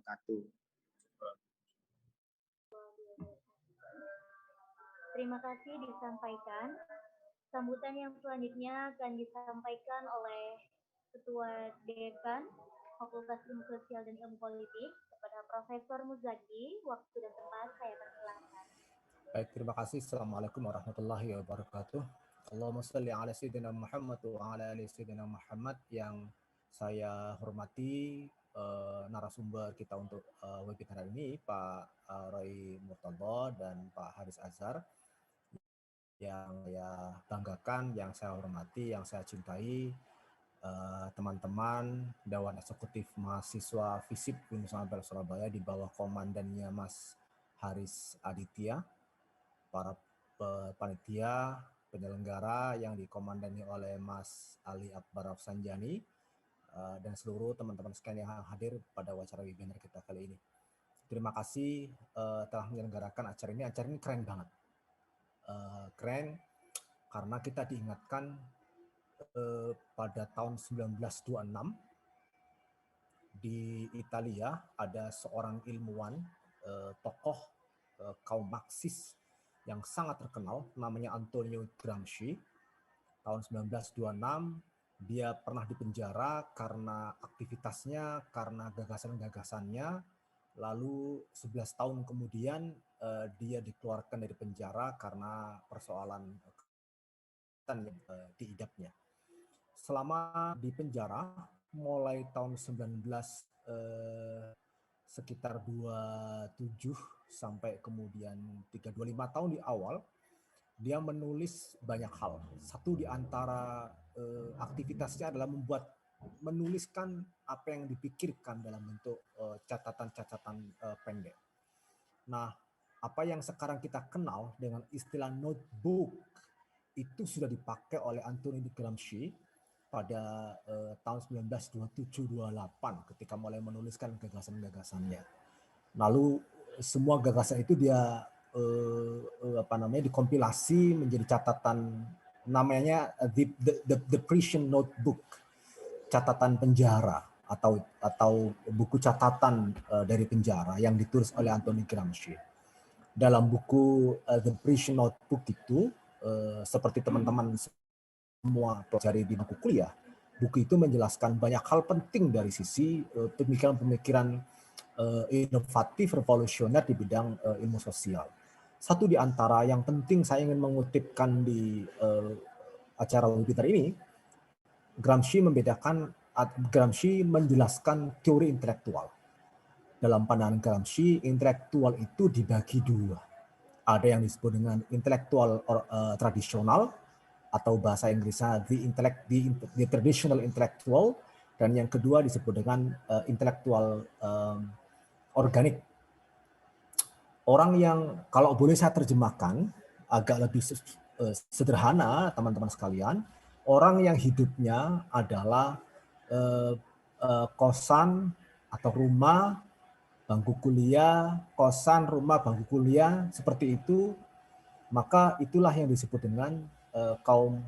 wabarakatuh. Terima kasih disampaikan. Sambutan yang selanjutnya akan disampaikan oleh Ketua Dekan Fakultas Ilmu Sosial dan Ilmu Politik kepada Profesor Muzaki. Waktu dan tempat saya persilahkan. Baik, terima kasih. Assalamualaikum warahmatullahi wabarakatuh. Allahumma shalli ala sayyidina Muhammad wa ala ali sayyidina Muhammad. Yang saya hormati narasumber kita untuk webinar ini, Pak Roy Murtadha dan Pak Haris Azhar. Yang saya banggakan, yang saya hormati, yang saya cintai, teman-teman Dewan Eksekutif Mahasiswa FISIP Universitas Surabaya di bawah komandannya Mas Haris Aditya, para panitia penyelenggara yang dikomandani oleh Mas Ali Akbar Afsanjani, dan seluruh teman-teman sekalian yang hadir pada acara webinar kita kali ini. Terima kasih telah menyelenggarakan acara ini. Acara ini keren banget. Keren karena kita diingatkan pada tahun 1926 di Italia ada seorang ilmuwan, tokoh kaum Marxis yang sangat terkenal, namanya Antonio Gramsci. Tahun 1926 dia pernah dipenjara karena aktivitasnya, karena gagasan-gagasannya. Lalu 11 tahun kemudian dia dikeluarkan dari penjara karena persoalan yang diidapnya. Selama di penjara, mulai tahun sekitar 27 sampai kemudian 25 tahun di awal, dia menulis banyak hal. Satu di antara aktivitasnya adalah menuliskan apa yang dipikirkan dalam bentuk catatan-catatan pendek. Nah, apa yang sekarang kita kenal dengan istilah notebook itu sudah dipakai oleh Antonio Gramsci pada tahun 1927-28 ketika mulai menuliskan gagasan-gagasannya. Lalu semua gagasan itu dia dikompilasi menjadi catatan, namanya the prison notebook, catatan penjara atau buku catatan dari penjara yang ditulis oleh Antonio Gramsci. Dalam buku The Prison Notebook itu, seperti teman-teman semua pelajari di buku kuliah, buku itu menjelaskan banyak hal penting dari sisi pemikiran-pemikiran inovatif, revolusioner di bidang ilmu sosial. Satu di antara yang penting saya ingin mengutipkan di acara webinar ini, Gramsci menjelaskan teori intelektual. Dalam pandangan Gramsci, intelektual itu dibagi dua. Ada yang disebut dengan intelektual tradisional, atau bahasa Inggrisnya the traditional intellectual, dan yang kedua disebut dengan intelektual organik. Orang yang, kalau boleh saya terjemahkan agak lebih sederhana teman-teman sekalian, orang yang hidupnya adalah kosan atau rumah, bangku kuliah, kosan, rumah, bangku kuliah, seperti itu, maka itulah yang disebut dengan kaum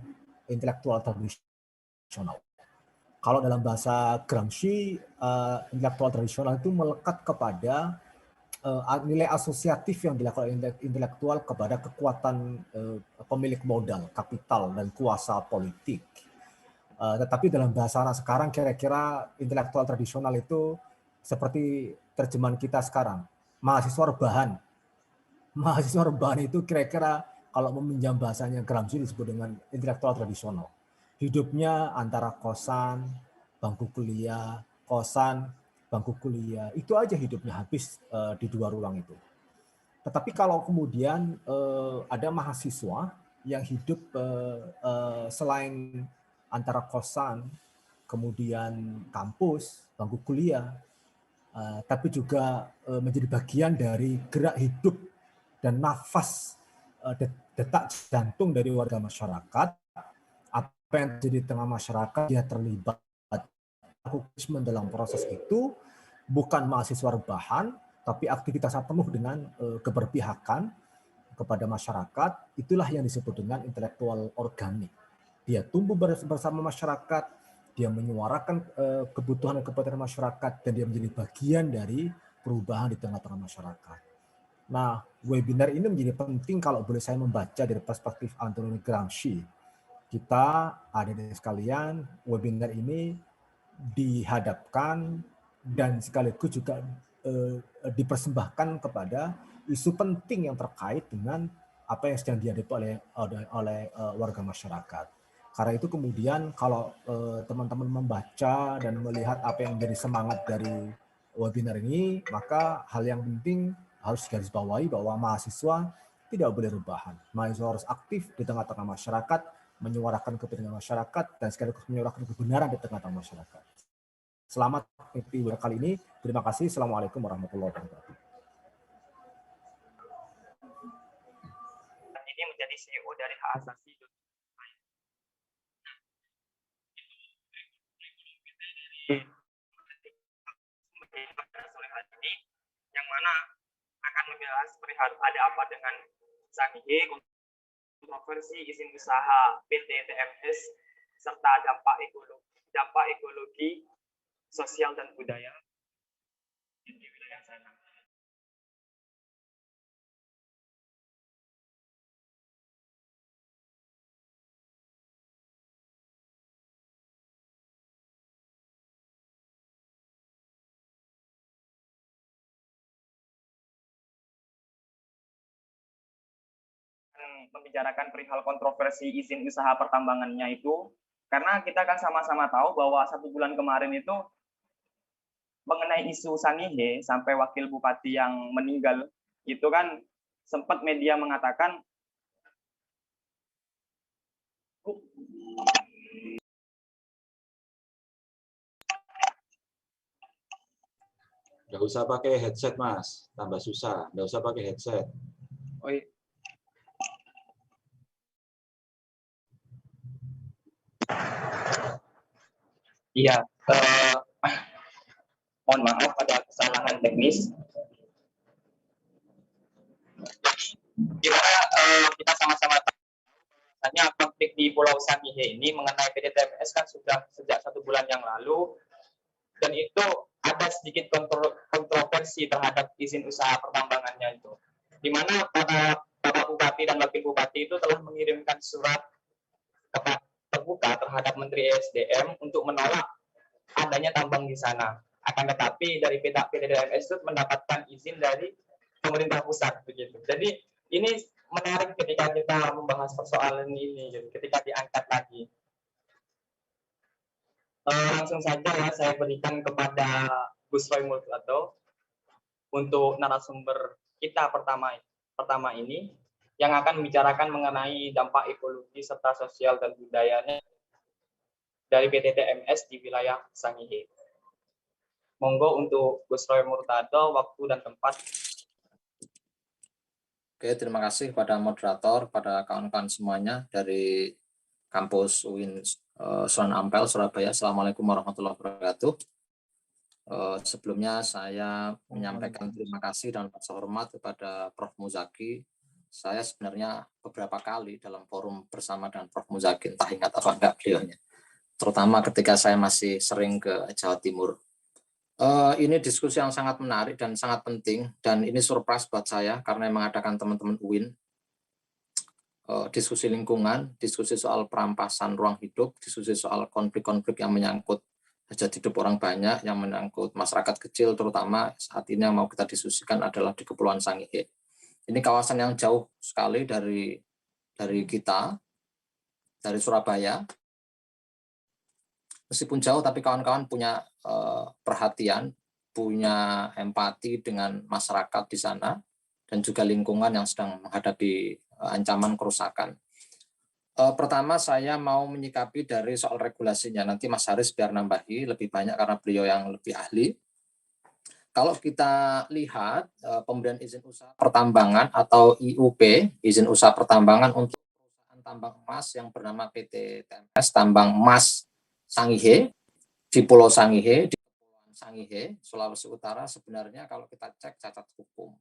intelektual tradisional. Kalau dalam bahasa Gramsci, intelektual tradisional itu melekat kepada nilai asosiatif yang dilakukan intelektual kepada kekuatan pemilik modal, kapital, dan kuasa politik. Tetapi dalam bahasa anak sekarang, kira-kira intelektual tradisional itu seperti terjemahan kita sekarang, mahasiswa rebahan. Mahasiswa rebahan itu kira-kira kalau meminjam bahasanya Gramsci disebut dengan intelektual tradisional. Hidupnya antara kosan, bangku kuliah, kosan, bangku kuliah, itu aja hidupnya habis di dua ruang itu. Tetapi kalau kemudian ada mahasiswa yang hidup selain antara kosan, kemudian kampus, bangku kuliah, tapi juga menjadi bagian dari gerak hidup dan nafas detak jantung dari warga masyarakat. Apa yang terjadi di tengah masyarakat, dia terlibat aktivisme dalam proses itu, bukan mahasiswa rebahan, tapi aktivitasnya penuh dengan keberpihakan kepada masyarakat. Itulah yang disebut dengan intelektual organik. Dia tumbuh bersama masyarakat, dia menyuarakan kebutuhan dan kepentingan masyarakat, dan dia menjadi bagian dari perubahan di tengah-tengah masyarakat. Nah, webinar ini menjadi penting kalau boleh saya membaca dari perspektif Antonio Gramsci. Kita adik-adik sekalian, webinar ini dihadapkan dan sekaligus juga dipersembahkan kepada isu penting yang terkait dengan apa yang sedang dihadapi oleh warga masyarakat. Karena itu kemudian kalau teman-teman membaca dan melihat apa yang menjadi semangat dari webinar ini, maka hal yang penting harus digarisbawahi bahwa mahasiswa tidak boleh rebahan. Mahasiswa harus aktif di tengah-tengah masyarakat, menyuarakan kepentingan masyarakat, dan sekaligus menyuarakan kebenaran di tengah-tengah masyarakat. Selamat mengikuti webinar kali ini. Terima kasih. Assalamualaikum warahmatullahi wabarakatuh. Ini menjadi CEO dari Hak Asasi yang mana akan membahas perihal ada apa dengan Sangihe, kontroversi izin usaha PT TMS, serta dampak ekologi, sosial dan budaya di wilayah sana. Membicarakan perihal kontroversi izin usaha pertambangannya itu, karena kita kan sama-sama tahu bahwa 1 bulan kemarin itu mengenai isu Sangihe sampai wakil bupati yang meninggal itu kan sempat media mengatakan nggak usah pakai headset Mas, tambah susah. Nggak usah pakai headset. oh iya. Iya, mohon maaf ada kesalahan teknis. Gimana kita sama-sama tahu, hanya konflik di Pulau Sangihe ini mengenai PT TMS kan sudah sejak 1 bulan yang lalu, dan itu ada sedikit kontroversi terhadap izin usaha pertambangannya itu, di mana para Bapak Bupati dan Wakil Bupati itu telah mengirimkan surat terbuka terhadap Menteri ESDM untuk menolak adanya tambang di sana. Akan tetapi dari PT TMS itu mendapatkan izin dari pemerintah pusat begitu. Jadi ini menarik ketika kita membahas persoalan ini, gitu, ketika diangkat lagi. Langsung saja ya saya berikan kepada Gus Roy Mulyato untuk narasumber kita pertama ini yang akan membicarakan mengenai dampak ekologi serta sosial dan budayanya dari PT TMS di wilayah Sangihe. Monggo untuk Gus Roy Mulyato, waktu dan tempat. Oke, terima kasih kepada moderator, pada kawan-kawan semuanya dari kampus UIN Sunan Ampel, Surabaya. Assalamualaikum warahmatullahi wabarakatuh. Sebelumnya saya menyampaikan terima kasih dan rasa hormat kepada Prof. Muzaki. Saya sebenarnya beberapa kali dalam forum bersama dengan Prof. Muzaki, entah ingat apa enggak beliaunya. Terutama ketika saya masih sering ke Jawa Timur. Ini diskusi yang sangat menarik dan sangat penting, dan ini surprise buat saya karena mengadakan teman-teman UIN. Diskusi lingkungan, diskusi soal perampasan ruang hidup, diskusi soal konflik-konflik yang menyangkut hajat hidup orang banyak, yang menyangkut masyarakat kecil, terutama saat ini yang mau kita diskusikan adalah di Kepulauan Sangihe. Ini kawasan yang jauh sekali dari kita, dari Surabaya. Meskipun jauh, tapi kawan-kawan punya perhatian, punya empati dengan masyarakat di sana, dan juga lingkungan yang sedang menghadapi ancaman kerusakan. Pertama saya mau menyikapi dari soal regulasinya, nanti Mas Haris biar nambahi lebih banyak karena beliau yang lebih ahli. Kalau kita lihat pemberian izin usaha pertambangan atau IUP, izin usaha pertambangan untuk perusahaan tambang emas yang bernama PT TMS Tambang Emas Sangihe di Pulau Sangihe, di Kepulauan Sangihe, Sulawesi Utara, sebenarnya kalau kita cek cacat hukum.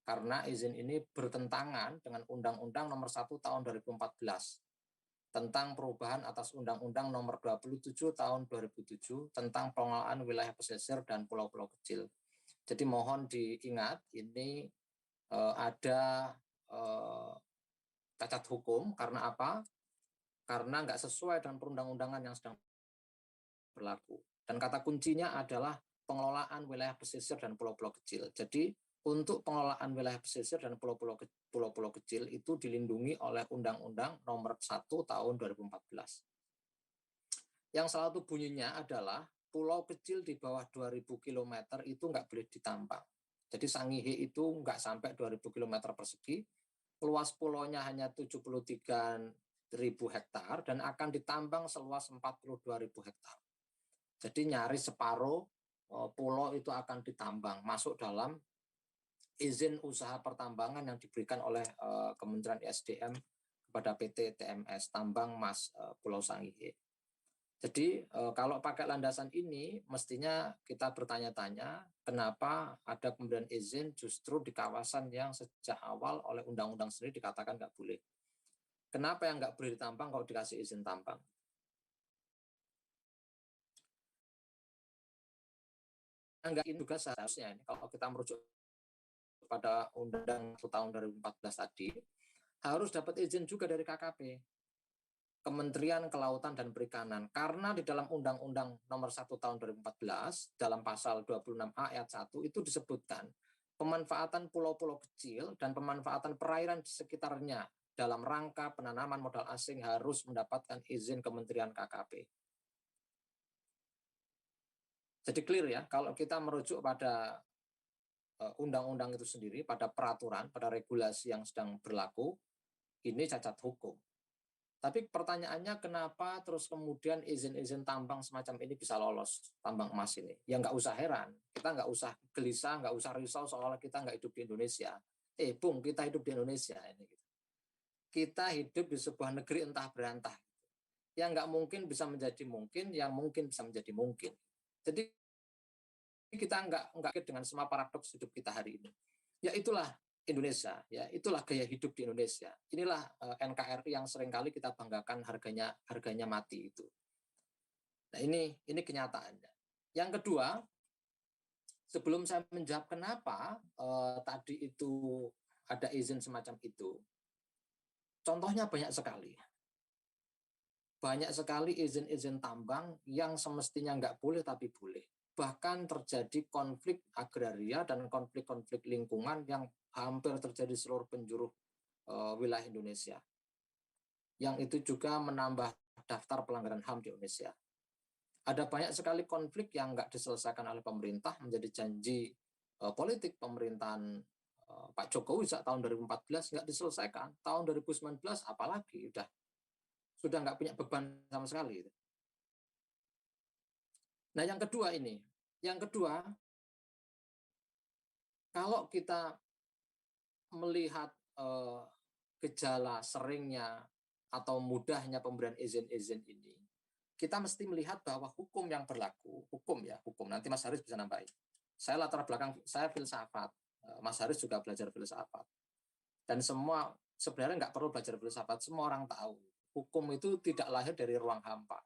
Karena izin ini bertentangan dengan Undang-Undang Nomor 1 Tahun 2014 tentang perubahan atas Undang-Undang Nomor 27 Tahun 2007 tentang pengelolaan wilayah pesisir dan pulau-pulau kecil. Jadi mohon diingat ini ada cacat hukum karena apa? Karena nggak sesuai dengan perundang-undangan yang sedang berlaku. Dan kata kuncinya adalah pengelolaan wilayah pesisir dan pulau-pulau kecil. Jadi untuk pengelolaan wilayah pesisir dan pulau-pulau kecil itu dilindungi oleh Undang-Undang Nomor 1 Tahun 2014. Yang salah satu bunyinya adalah pulau kecil di bawah 2.000 km itu nggak boleh ditambang. Jadi Sangihe itu nggak sampai 2.000 km persegi, luas pulaunya hanya 73.000 hektar dan akan ditambang seluas 42.000 hektar. Jadi nyaris separuh pulau itu akan ditambang, masuk dalam izin usaha pertambangan yang diberikan oleh Kementerian ESDM kepada PT TMS Tambang Mas Pulau Sangihe. Jadi kalau pakai landasan ini, mestinya kita bertanya-tanya kenapa ada pemberian izin justru di kawasan yang sejak awal oleh undang-undang sendiri dikatakan nggak boleh. Kenapa yang nggak boleh ditambang kalau dikasih izin tambang? Enggak, ini juga seharusnya ini kalau kita merujuk pada Undang-Undang tahun 2014 tadi, harus dapat izin juga dari KKP. Kementerian Kelautan dan Perikanan, karena di dalam Undang-Undang Nomor 1 Tahun 2014 dalam pasal 26A ayat 1 itu disebutkan pemanfaatan pulau-pulau kecil dan pemanfaatan perairan di sekitarnya dalam rangka penanaman modal asing harus mendapatkan izin Kementerian KKP. Jadi clear ya, kalau kita merujuk pada undang-undang itu sendiri, pada peraturan, pada regulasi yang sedang berlaku, ini cacat hukum. Tapi pertanyaannya kenapa terus kemudian izin-izin tambang semacam ini bisa lolos, tambang emas ini? Ya nggak usah heran, kita nggak usah gelisah, nggak usah risau soal kita nggak hidup di Indonesia. Bung, kita hidup di Indonesia ini. Kita hidup di sebuah negeri entah berantah. Yang nggak mungkin bisa menjadi mungkin, yang mungkin bisa menjadi mungkin. Jadi kita nggak dengan semua paradoks hidup kita hari ini. Ya itulah Indonesia, ya itulah gaya hidup di Indonesia. Inilah NKRI yang seringkali kita banggakan harganya mati itu. Nah ini kenyataannya. Yang kedua, sebelum saya menjawab kenapa tadi itu ada izin semacam itu, contohnya banyak sekali. Banyak sekali izin-izin tambang yang semestinya nggak boleh tapi boleh. Bahkan terjadi konflik agraria dan konflik-konflik lingkungan yang hampir terjadi seluruh penjuru wilayah Indonesia. Yang itu juga menambah daftar pelanggaran HAM di Indonesia. Ada banyak sekali konflik yang nggak diselesaikan oleh pemerintah menjadi janji politik pemerintahan Pak Jokowi sejak tahun 2014 nggak diselesaikan. Tahun 2019 apalagi sudah nggak punya beban sama sekali. Nah yang kedua ini, kalau kita melihat gejala seringnya atau mudahnya pemberian izin-izin ini, kita mesti melihat bahwa hukum yang berlaku, hukum nanti Mas Haris bisa nambahin. Saya latar belakang, saya filsafat, Mas Haris juga belajar filsafat. Dan semua, sebenarnya nggak perlu belajar filsafat, semua orang tahu. Hukum itu tidak lahir dari ruang hampa.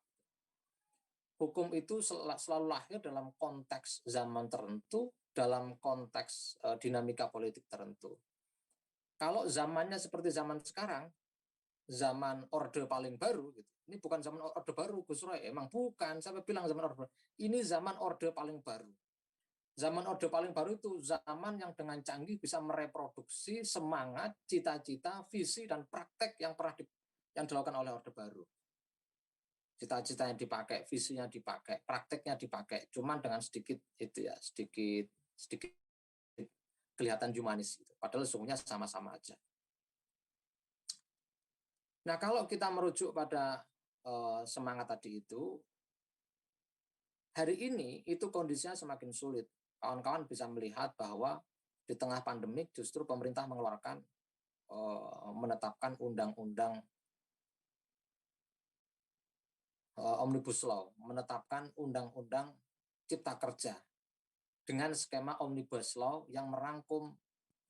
Hukum itu selalu lahir dalam konteks zaman tertentu, dalam konteks dinamika politik tertentu. Kalau zamannya seperti zaman sekarang, zaman orde paling baru, gitu. Ini bukan zaman orde baru, Gus Roy. Emang bukan, saya bilang zaman orde baru. Ini zaman orde paling baru. Zaman orde paling baru itu zaman yang dengan canggih bisa mereproduksi semangat, cita-cita, visi, dan praktek yang yang dilakukan oleh orde baru. Cita-citanya dipakai, visinya dipakai, prakteknya dipakai, cuman dengan sedikit kelihatan humanis gitu. Padahal sesungguhnya sama-sama aja. Nah, kalau kita merujuk pada semangat tadi itu, hari ini itu kondisinya semakin sulit. Kawan-kawan bisa melihat bahwa di tengah pandemik justru pemerintah mengeluarkan menetapkan undang-undang Omnibus Law, menetapkan undang-undang Cipta Kerja dengan skema Omnibus Law yang merangkum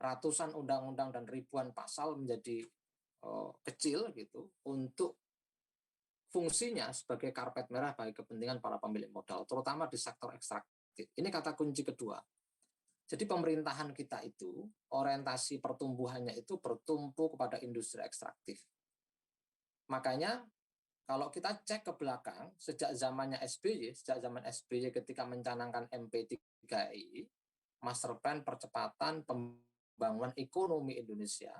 ratusan undang-undang dan ribuan pasal menjadi kecil gitu untuk fungsinya sebagai karpet merah bagi kepentingan para pemilik modal, terutama di sektor ekstraktif. Ini kata kunci kedua. Jadi pemerintahan kita itu orientasi pertumbuhannya itu bertumpu kepada industri ekstraktif. Makanya kalau kita cek ke belakang sejak zaman SBY ketika mencanangkan MP3I, Master Plan Percepatan Pembangunan Ekonomi Indonesia,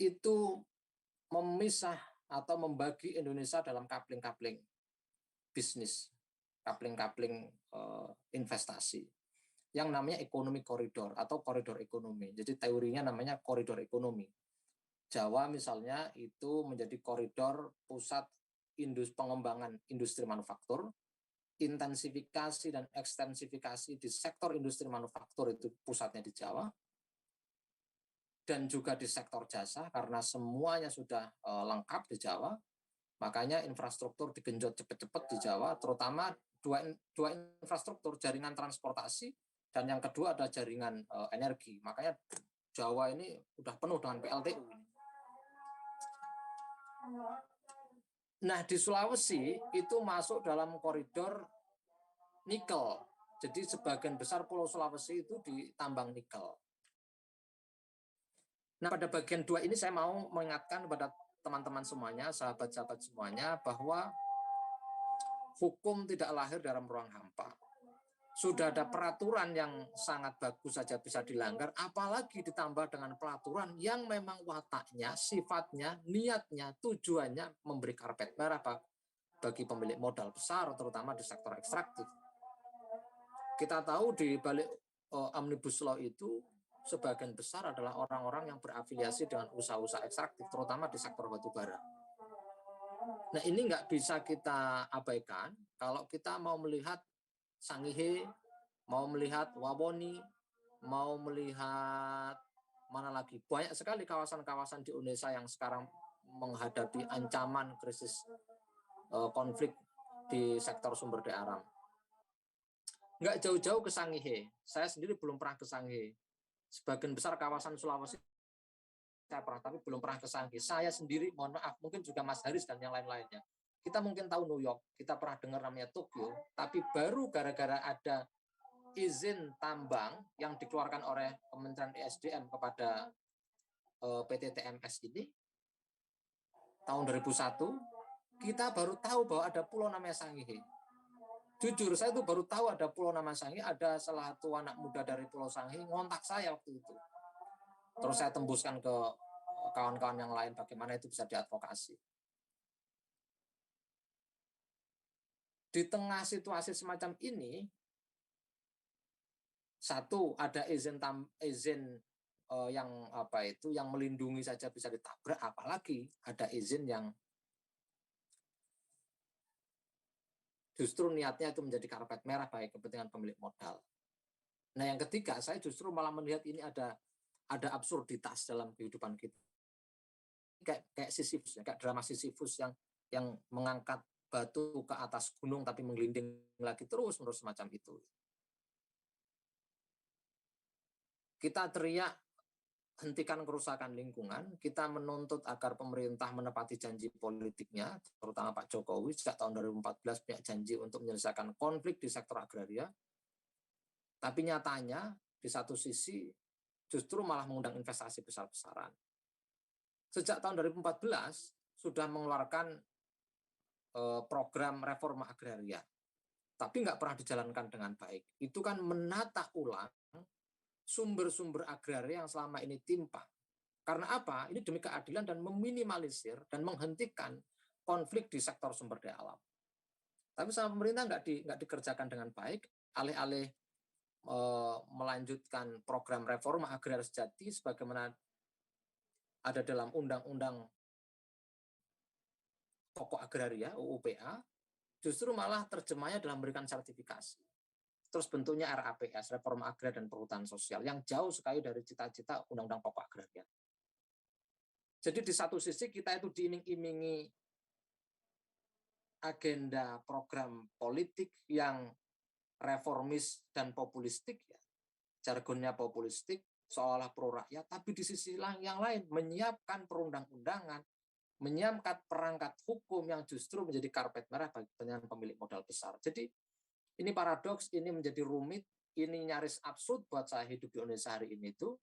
itu memisah atau membagi Indonesia dalam kapling-kapling bisnis, kapling-kapling investasi yang namanya ekonomi koridor atau koridor ekonomi. Jadi teorinya namanya koridor ekonomi. Jawa misalnya itu menjadi koridor pusat pengembangan industri manufaktur, intensifikasi dan ekstensifikasi di sektor industri manufaktur itu pusatnya di Jawa, dan juga di sektor jasa karena semuanya sudah lengkap di Jawa, makanya infrastruktur digenjot cepat-cepat di Jawa, terutama dua infrastruktur, jaringan transportasi, dan yang kedua ada jaringan energi. Makanya Jawa ini udah penuh dengan PLTU. Nah, di Sulawesi itu masuk dalam koridor nikel. Jadi sebagian besar Pulau Sulawesi itu ditambang nikel. Nah, pada bagian 2 ini saya mau mengingatkan kepada teman-teman semuanya, sahabat-sahabat semuanya, bahwa hukum tidak lahir dalam ruang hampa. Sudah ada peraturan yang sangat bagus saja bisa dilanggar, apalagi ditambah dengan peraturan yang memang wataknya, sifatnya, niatnya, tujuannya memberi karpet merah bagi pemilik modal besar, terutama di sektor ekstraktif. Kita tahu di balik Omnibus Law itu, sebagian besar adalah orang-orang yang berafiliasi dengan usaha-usaha ekstraktif, terutama di sektor batubara. Nah, ini nggak bisa kita abaikan kalau kita mau melihat Sangihe, mau melihat Wawoni, mau melihat mana lagi. Banyak sekali kawasan-kawasan di Indonesia yang sekarang menghadapi ancaman krisis konflik di sektor sumber daya alam. Nggak jauh-jauh ke Sangihe. Saya sendiri belum pernah ke Sangihe. Sebagian besar kawasan Sulawesi saya pernah, tapi belum pernah ke Sangihe. Saya sendiri, mohon maaf, mungkin juga Mas Haris dan yang lain-lainnya. Kita mungkin tahu New York, kita pernah dengar namanya Tokyo, tapi baru gara-gara ada izin tambang yang dikeluarkan oleh Kementerian ESDM kepada PT TMS ini, tahun 2001, kita baru tahu bahwa ada pulau namanya Sangihe. Jujur, saya itu baru tahu ada pulau nama Sangihe, ada salah satu anak muda dari Pulau Sangihe ngontak saya waktu itu. Terus saya tembuskan ke kawan-kawan yang lain bagaimana itu bisa diadvokasi. Di tengah situasi semacam ini, satu ada izin yang yang melindungi saja bisa ditabrak, apalagi ada izin yang justru niatnya itu menjadi karpet merah bagi kepentingan pemilik modal. Nah, yang ketiga, saya justru malah melihat ini ada absurditas dalam kehidupan kita. Kayak Sisyphus, kayak drama Sisyphus yang mengangkat batu ke atas gunung tapi menggelinding lagi terus-menerus semacam itu. Kita teriak hentikan kerusakan lingkungan, kita menuntut agar pemerintah menepati janji politiknya, terutama Pak Jokowi sejak tahun 2014 punya janji untuk menyelesaikan konflik di sektor agraria. Tapi nyatanya di satu sisi justru malah mengundang investasi besar-besaran. Sejak tahun 2014 sudah mengeluarkan program reforma agraria, tapi nggak pernah dijalankan dengan baik. Itu kan menata ulang sumber-sumber agraria yang selama ini timpang. Karena apa? Ini demi keadilan dan meminimalisir dan menghentikan konflik di sektor sumber daya alam. Tapi sama pemerintah nggak dikerjakan dengan baik, alih-alih melanjutkan program reforma agraria sejati sebagaimana ada dalam Undang-Undang Pokok Agraria (UUPA), justru malah terjemahnya dalam memberikan sertifikasi. Terus bentuknya RAPS, Reforma Agraria dan Perhutanan Sosial, yang jauh sekali dari cita-cita Undang-Undang Pokok Agraria. Jadi di satu sisi kita itu diiming-imingi agenda program politik yang reformis dan populistik, ya, jargonnya populistik, seolah pro rakyat, tapi di sisi yang lain menyiapkan perundang-undangan, menyiapkan perangkat hukum yang justru menjadi karpet merah bagi pemilik modal besar. Jadi ini paradoks, ini menjadi rumit, ini nyaris absurd buat saya hidup di Indonesia hari ini itu,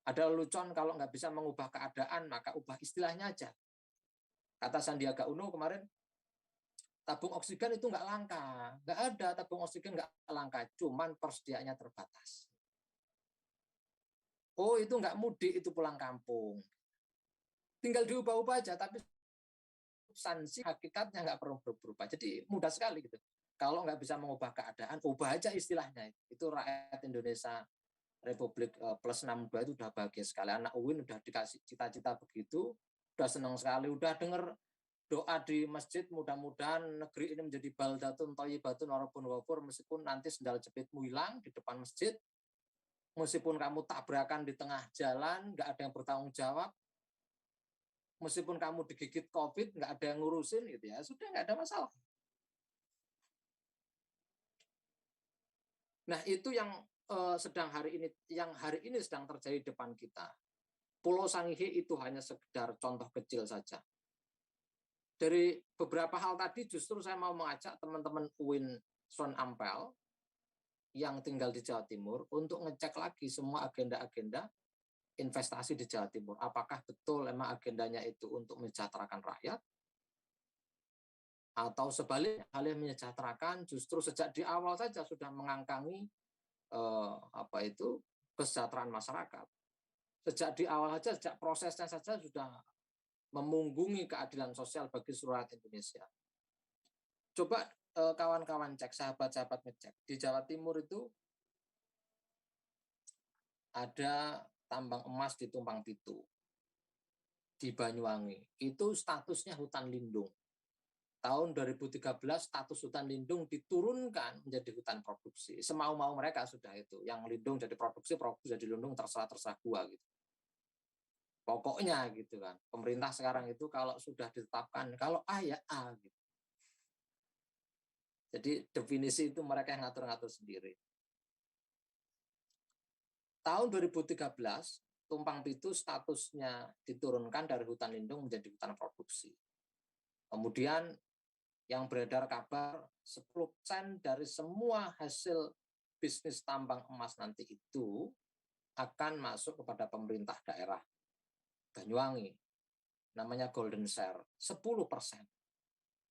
ada lelucon kalau nggak bisa mengubah keadaan, maka ubah istilahnya aja. Kata Sandiaga Uno kemarin, tabung oksigen itu nggak langka. Nggak ada tabung oksigen nggak langka, cuman persediaannya terbatas. Oh, itu nggak mudik, itu pulang kampung. Tinggal diubah-ubah aja, tapi substansi hakikatnya nggak perlu berubah. Jadi mudah sekali gitu. Kalau nggak bisa mengubah keadaan, ubah aja istilahnya. Itu rakyat Indonesia Republik plus 62 itu udah bahagia sekali. Anak UIN udah dikasih cita-cita begitu, udah senang sekali, udah denger doa di masjid, mudah-mudahan negeri ini menjadi baldatun thayyibatun walaupun wafur, meskipun nanti sendal jepitmu hilang di depan masjid, meskipun kamu tabrakan di tengah jalan, nggak ada yang bertanggung jawab, meskipun kamu digigit COVID, nggak ada yang ngurusin, gitu ya, sudah nggak ada masalah. Nah, itu yang sedang hari ini sedang terjadi di depan kita. Pulau Sangihe itu hanya sekedar contoh kecil saja. Dari beberapa hal tadi justru saya mau mengajak teman-teman UIN Son Ampel yang tinggal di Jawa Timur untuk ngecek lagi semua agenda-agenda investasi di Jawa Timur. Apakah betul memang agendanya itu untuk mensejahterakan rakyat? Atau sebaliknya, hal yang menyejahterakan justru sejak di awal saja sudah mengangkangi kesejahteraan masyarakat. Sejak di awal saja, sejak prosesnya saja sudah memunggungi keadilan sosial bagi seluruh rakyat Indonesia. Coba kawan-kawan cek, sahabat-sahabat ngecek. Di Jawa Timur itu ada tambang emas di Tumpang Pitu, di Banyuwangi. Itu statusnya hutan lindung. Tahun 2013 status hutan lindung diturunkan menjadi hutan produksi. Semau-mau mereka sudah itu. Yang lindung jadi produksi jadi lindung, terserah gua gitu. Pokoknya gitu kan. Pemerintah sekarang itu kalau sudah ditetapkan, kalau A ya A gitu. Jadi definisi itu mereka yang ngatur-ngatur sendiri. Tahun 2013 Tumpang Pitu statusnya diturunkan dari hutan lindung menjadi hutan produksi. Kemudian yang beredar kabar 10% dari semua hasil bisnis tambang emas nanti itu akan masuk kepada pemerintah daerah Banyuwangi. Namanya golden share, 10%.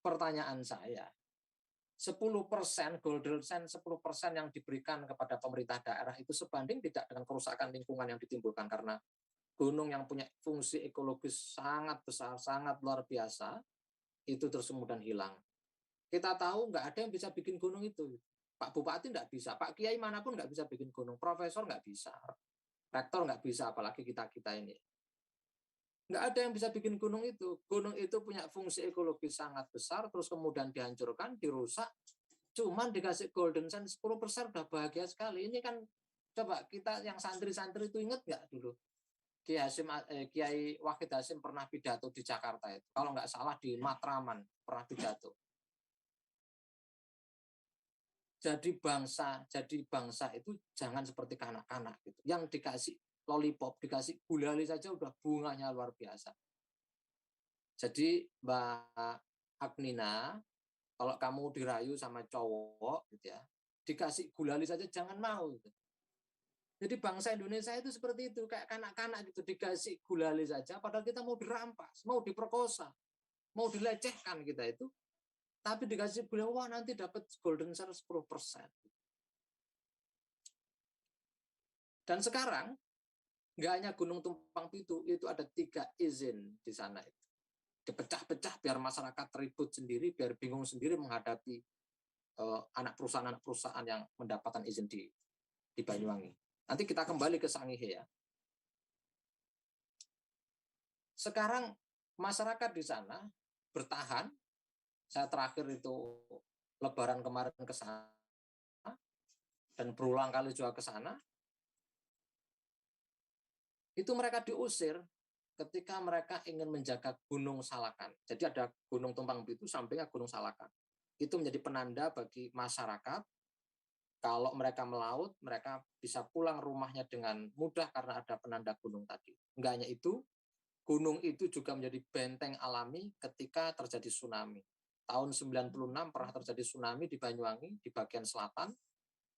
Pertanyaan saya, 10% golden share, 10% yang diberikan kepada pemerintah daerah itu sebanding tidak dengan kerusakan lingkungan yang ditimbulkan karena gunung yang punya fungsi ekologis sangat besar, sangat luar biasa, itu terus kemudian hilang. Kita tahu nggak ada yang bisa bikin gunung itu. Pak Bupati nggak bisa, Pak Kiai manapun nggak bisa bikin gunung, Profesor nggak bisa, Rektor nggak bisa, apalagi kita ini. Nggak ada yang bisa bikin gunung itu. Gunung itu punya fungsi ekologis sangat besar, terus kemudian dihancurkan, dirusak, cuman dikasih golden share 10% udah bahagia sekali. Ini kan coba kita yang santri-santri itu ingat nggak dulu? Kiai Wahid Hasyim pernah pidato di Jakarta itu. Kalau nggak salah di Matraman pernah pidato. Jadi bangsa itu jangan seperti kanak-kanak gitu. Yang dikasih lollipop, dikasih gulali saja udah bunganya luar biasa. Jadi Mbak Agnina, kalau kamu dirayu sama cowok gitu ya, dikasih gulali saja jangan mau gitu. Jadi bangsa Indonesia itu seperti itu, kayak kanak-kanak gitu, dikasih gulali saja padahal kita mau dirampas, mau diperkosa, mau dilecehkan kita itu. Tapi dikasih gulali, wah nanti dapat golden share 10%. Dan sekarang nggak hanya Gunung Tumpang Pitu, itu ada 3 izin di sana itu. Dipecah-pecah biar masyarakat ribut sendiri, biar bingung sendiri menghadapi anak perusahaan yang mendapatkan izin di Banyuwangi. Nanti kita kembali ke Sangihe ya. Sekarang masyarakat di sana bertahan. Saya terakhir itu Lebaran kemarin ke sana dan berulang kali juga ke sana. Itu mereka diusir ketika mereka ingin menjaga Gunung Salakan. Jadi ada Gunung Tumpang Pitu, sampingnya Gunung Salakan. Itu menjadi penanda bagi masyarakat kalau mereka melaut, mereka bisa pulang rumahnya dengan mudah karena ada penanda gunung tadi. Enggak hanya itu, gunung itu juga menjadi benteng alami ketika terjadi tsunami. Tahun 96 pernah terjadi tsunami di Banyuwangi, di bagian selatan.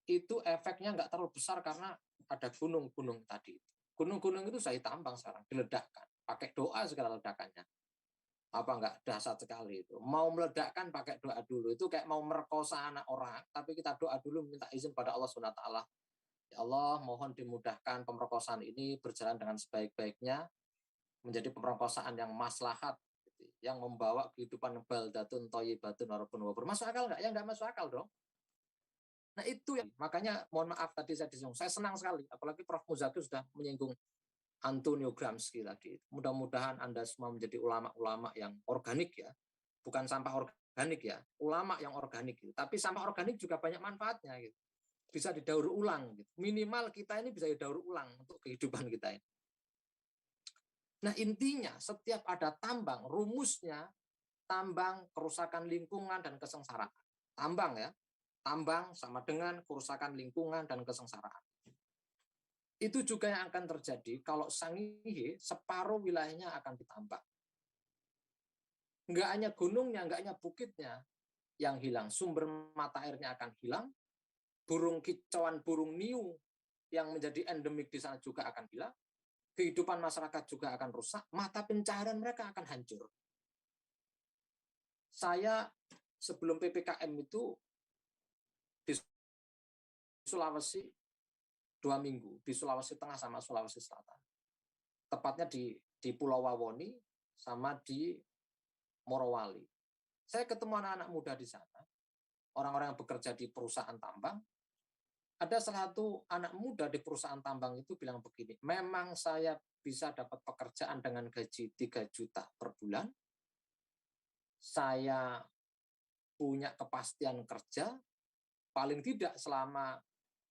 itu efeknya nggak terlalu besar karena ada gunung-gunung tadi. Gunung-gunung itu saya tambang sekarang, diledakkan. Pakai doa segala ledakannya. Apa enggak dahsyat sekali itu. Mau meledakkan pakai doa dulu. Itu kayak mau merkosa anak orang, tapi kita doa dulu minta izin pada Allah SWT. Ya Allah, mohon dimudahkan pemerkosaan ini berjalan dengan sebaik-baiknya, menjadi pemerkosaan yang maslahat, gitu, yang membawa kehidupan baldatun thayyibatun warabun ghafur. Masuk akal enggak? Ya enggak masuk akal dong. Nah itu yang makanya mohon maaf tadi saya disinggung. Saya senang sekali, apalagi Prof. Muzaki sudah menyinggung Antonio Gramsci tadi. Mudah-mudahan Anda semua menjadi ulama-ulama yang organik ya, bukan sampah organik ya, ulama yang organik. Gitu. Tapi sampah organik juga banyak manfaatnya. Gitu. Bisa didaur ulang. Gitu. Minimal kita ini bisa didaur ulang untuk kehidupan kita ini. Nah intinya setiap ada tambang, rumusnya tambang, kerusakan lingkungan, dan kesengsaraan. Tambang ya, tambang sama dengan kerusakan lingkungan dan kesengsaraan. Itu juga yang akan terjadi kalau Sangihe separuh wilayahnya akan ditambang. Enggak hanya gunungnya, enggak hanya bukitnya yang hilang, sumber mata airnya akan hilang, burung kicauan burung niu yang menjadi endemik di sana juga akan hilang, kehidupan masyarakat juga akan rusak, mata pencaharian mereka akan hancur. Saya sebelum PPKM itu di Sulawesi 2 minggu, di Sulawesi Tengah sama Sulawesi Selatan. Tepatnya di Pulau Wawoni sama di Morowali. Saya ketemu anak-anak muda di sana, orang-orang yang bekerja di perusahaan tambang. Ada salah satu anak muda di perusahaan tambang itu bilang begini, memang saya bisa dapat pekerjaan dengan gaji 3 juta per bulan, saya punya kepastian kerja, paling tidak selama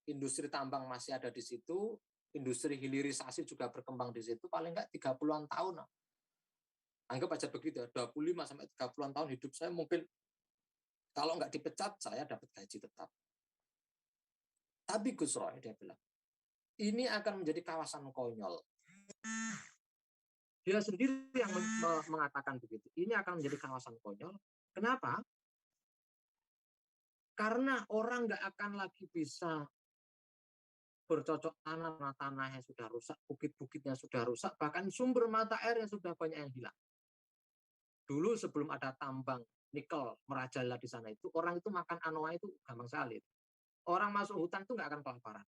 industri tambang masih ada di situ, industri hilirisasi juga berkembang di situ, paling enggak 30-an tahun. Anggap aja begitu, 25-30-an tahun hidup saya mungkin kalau nggak dipecat, saya dapat gaji tetap. Tapi Gus Roy, dia bilang, ini akan menjadi kawasan konyol. Dia sendiri yang mengatakan begitu. Ini akan menjadi kawasan konyol. Kenapa? Karena orang nggak akan lagi bisa bercocok tanam, tanahnya sudah rusak, bukit-bukitnya sudah rusak, bahkan sumber mata airnya sudah banyak yang hilang. Dulu sebelum ada tambang nikel merajalela di sana itu, orang itu makan anoa itu gampang sekali. Orang masuk hutan itu nggak akan kelaparan.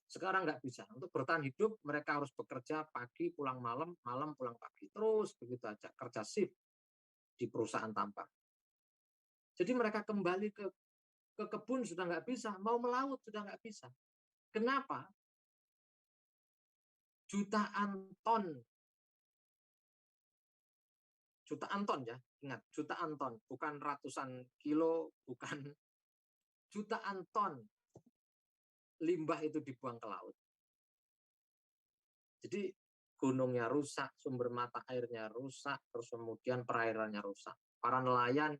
Sekarang nggak bisa. Untuk bertahan hidup, mereka harus bekerja pagi, pulang malam, malam pulang pagi. Terus begitu aja, kerja shift di perusahaan tambang. Jadi mereka kembali ke kebun sudah nggak bisa, mau melaut sudah nggak bisa. Kenapa? Jutaan ton ya, ingat, jutaan ton, bukan ratusan kilo, bukan jutaan ton limbah itu dibuang ke laut. Jadi gunungnya rusak, sumber mata airnya rusak, terus kemudian perairannya rusak. Para nelayan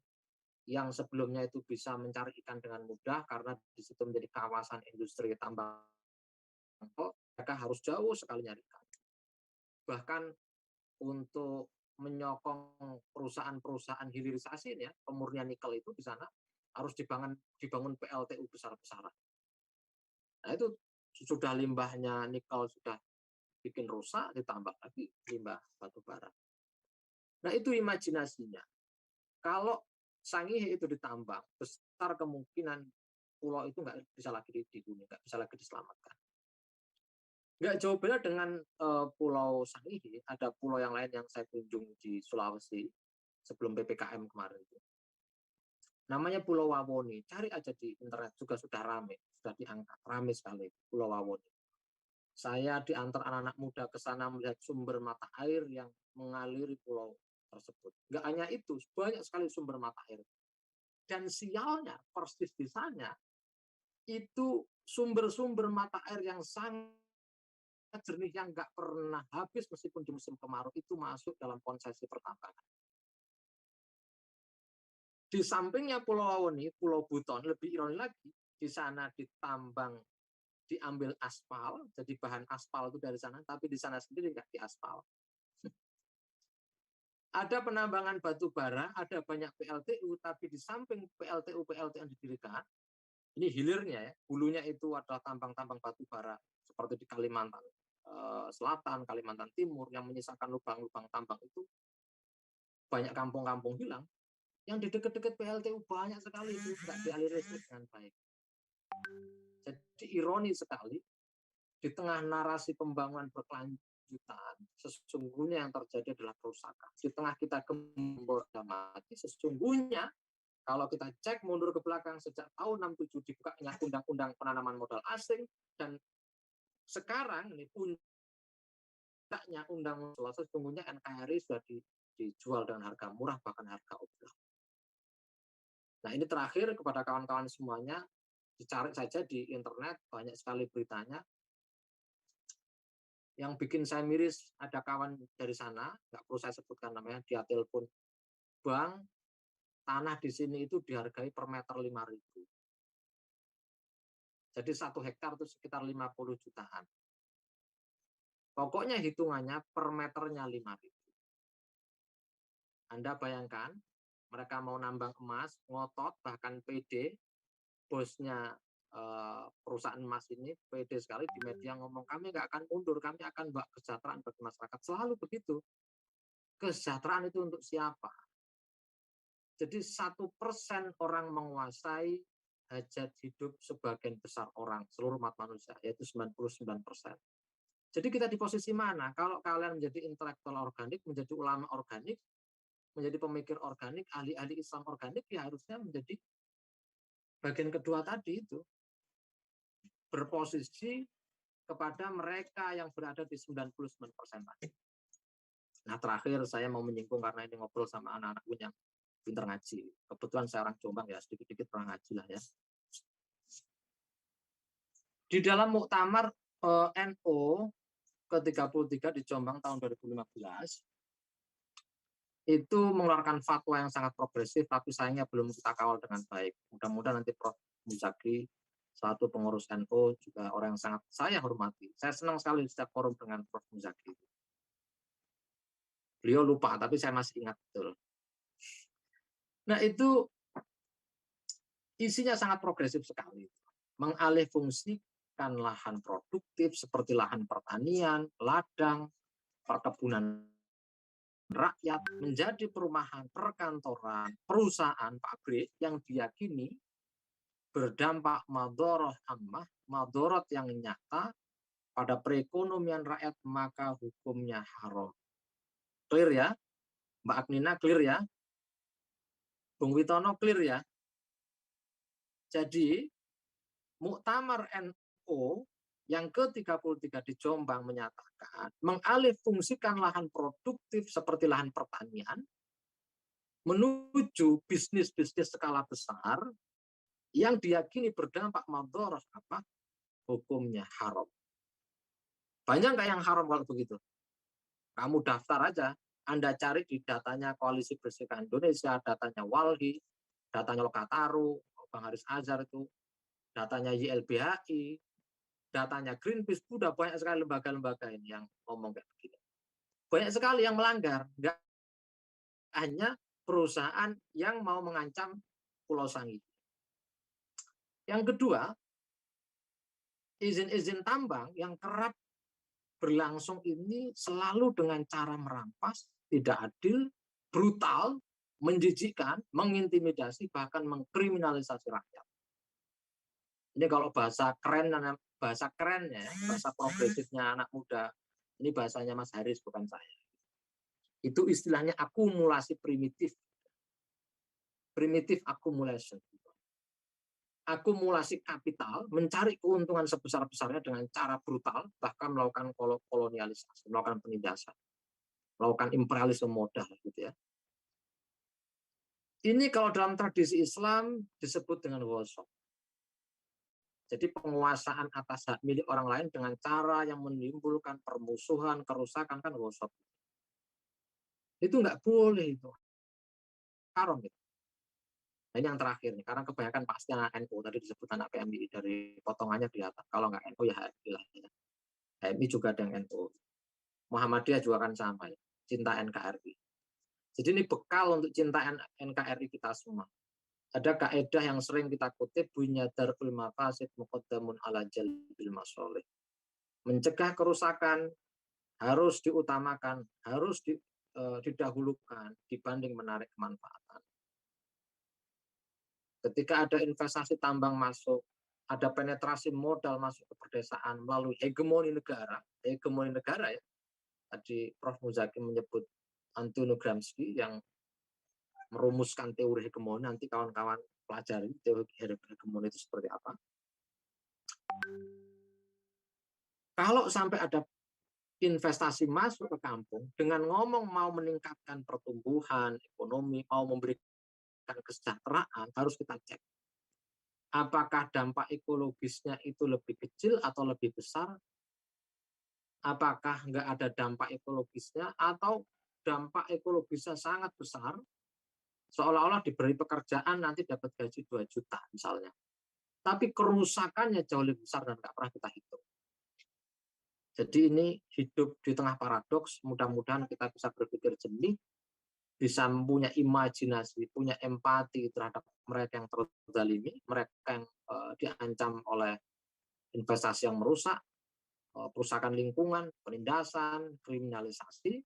yang sebelumnya itu bisa mencari ikan dengan mudah karena di situ menjadi kawasan industri tambang, mereka harus jauh sekali nyari ikan. Bahkan untuk menyokong perusahaan-perusahaan hilirisasi ya, pemurnian nikel itu di sana harus dibangun PLTU besar-besaran. Nah itu sudah limbahnya nikel sudah bikin rusak, ditambah lagi limbah batu bara. Nah itu imajinasinya. Kalau Sangihe itu ditambang, besar kemungkinan pulau itu nggak bisa lagi dihuni, nggak bisa lagi diselamatkan. Nggak jauh beda dengan Pulau Sangihe, ada pulau yang lain yang saya kunjungi di Sulawesi sebelum PPKM kemarin itu. Namanya Pulau Wawoni, cari aja di internet juga sudah rame, sudah diangkat, rame sekali Pulau Wawoni. Saya diantar anak-anak muda ke sana melihat sumber mata air yang mengaliri pulau tersebut. Nggak hanya itu, banyak sekali sumber mata air. Dan sialnya, persis di sana, itu sumber-sumber mata air yang sangat jernih yang nggak pernah habis meskipun di musim kemarau itu masuk dalam konsesi pertambangan. Di sampingnya Pulau Wawoni, Pulau Buton, lebih ironi lagi, di sana ditambang, diambil aspal, jadi bahan aspal itu dari sana, tapi di sana sendiri nggak diaspal. Ada penambangan batu bara, ada banyak PLTU, tapi di samping PLTU yang didirikan, Ini hilirnya ya, hulunya itu adalah tambang-tambang batu bara seperti di Kalimantan Selatan, Kalimantan Timur yang menyisakan lubang-lubang tambang itu banyak kampung-kampung hilang. Yang di dekat-dekat PLTU banyak sekali itu nggak dialiri listrik dengan baik. Jadi ironi sekali di tengah narasi pembangunan berkelanjutan sesungguhnya yang terjadi adalah kerusakan. Di tengah kita gembor dan mati sesungguhnya kalau kita cek mundur ke belakang sejak tahun 67 dibukanya undang-undang penanaman modal asing dan sekarang ini puncaknya undang sesungguhnya NKRI sudah dijual dengan harga murah bahkan harga obral. Nah ini terakhir kepada kawan-kawan semuanya dicari saja di internet banyak sekali beritanya. Yang bikin saya miris ada kawan dari sana nggak perlu saya sebutkan namanya dia telepon bang tanah di sini itu dihargai per meter 5.000. Jadi 1 hektar itu sekitar 50 jutaan. Pokoknya hitungannya per meternya 5.000. Anda bayangkan, mereka mau nambang emas, ngotot, bahkan PD, bosnya perusahaan emas ini, PD sekali di media ngomong, kami nggak akan mundur, kami akan bawa kesejahteraan bagi masyarakat. Selalu begitu. Kesejahteraan itu untuk siapa? Jadi 1% orang menguasai hajat hidup sebagian besar orang, seluruh umat manusia, yaitu 99%. Jadi kita di posisi mana? Kalau kalian menjadi intelektual organik, menjadi ulama organik, menjadi pemikir organik, ahli-ahli Islam organik, ya harusnya menjadi bagian kedua tadi itu. Berposisi kepada mereka yang berada di 99% tadi. Nah terakhir saya mau menyinggung karena ini ngobrol sama anak-anak yang pinter ngaji. Kebetulan saya orang Jombang ya, sedikit-sedikit pernah ngaji lah ya. Di dalam muktamar NU ke-33 di Jombang tahun 2015, itu mengeluarkan fatwa yang sangat progresif, tapi sayangnya belum kita kawal dengan baik. Mudah-mudahan nanti Prof. Muzaki, satu pengurus NU, juga orang yang sangat saya hormati. Saya senang sekali setiap forum dengan Prof. Muzaki. Beliau lupa, tapi saya masih ingat betul. Nah itu isinya sangat progresif sekali. Mengalihfungsikan lahan produktif seperti lahan pertanian, ladang, perkebunan rakyat menjadi perumahan, perkantoran, perusahaan, pabrik yang diyakini berdampak madharah ammah, madharat yang nyata pada perekonomian rakyat, maka hukumnya haram. Clear ya? Mbak Agnina clear ya? Bung Witono clear ya? Jadi, Muktamar NU yang ke-33 di Jombang menyatakan mengalihfungsikan lahan produktif seperti lahan pertanian menuju bisnis-bisnis skala besar yang diyakini berdampak madharah apa? Hukumnya haram. Banyak nggak yang haram kalau begitu? Kamu daftar aja, Anda cari di datanya Koalisi Bersihkan Indonesia, datanya Walhi, datanya Lokataru, Bang Haris Azhar itu, datanya YLBHI, datanya Greenpeace, udah banyak sekali lembaga-lembaga ini yang ngomong kayak begini. Banyak sekali yang melanggar, nggak hanya perusahaan yang mau mengancam Pulau Sangi. Yang kedua, izin-izin tambang yang kerap berlangsung ini selalu dengan cara merampas, tidak adil, brutal, menjijikkan, mengintimidasi, bahkan mengkriminalisasi rakyat. Ini kalau bahasa keren ya, bahasa progresifnya anak muda, ini bahasanya Mas Haris bukan saya. Itu istilahnya akumulasi primitif. Primitive accumulation. Akumulasi kapital, mencari keuntungan sebesar-besarnya dengan cara brutal, bahkan melakukan kolonialisasi, melakukan penindasan, melakukan imperialisme modal, gitu ya. Ini kalau dalam tradisi Islam disebut dengan ghosab. Jadi penguasaan atas hak milik orang lain dengan cara yang menimbulkan permusuhan, kerusakan, kan ghosab. Itu nggak boleh itu. Haram itu. Nah, ini yang terakhir nih, karena kebanyakan pasti anak NU, tadi disebut anak PMI dari potongannya kelihatan. Kalau nggak NU ya HMI lah. Ya. HMI juga ada yang NU. Muhammadiyah juga kan sama ya, cinta NKRI. Jadi ini bekal untuk cinta NKRI kita semua. ada kaidah yang sering kita kutip, bunyi darul mafasid muqaddamun ala jalbil masolih. Mencegah kerusakan harus diutamakan, harus didahulukan dibanding menarik kemanfaatan. Ketika ada investasi tambang masuk, ada penetrasi modal masuk ke pedesaan melalui hegemoni negara ya. Tadi Prof. Muzaki menyebut Antonio Gramsci yang merumuskan teori hegemoni, nanti kawan-kawan pelajari teori hegemoni itu seperti apa. Kalau sampai ada investasi masuk ke kampung dengan ngomong mau meningkatkan pertumbuhan ekonomi, mau memberikan kesejahteraan, harus kita cek. Apakah dampak ekologisnya itu lebih kecil atau lebih besar? Apakah nggak ada dampak ekologisnya atau dampak ekologisnya sangat besar, seolah-olah diberi pekerjaan nanti dapat gaji 2 juta misalnya. Tapi kerusakannya jauh lebih besar dan nggak pernah kita hitung. Jadi ini hidup di tengah paradoks, mudah-mudahan kita bisa berpikir jernih, bisa punya imajinasi, punya empati terhadap mereka yang terzalimi, mereka yang diancam oleh investasi yang merusak, perusakan lingkungan, penindasan, kriminalisasi.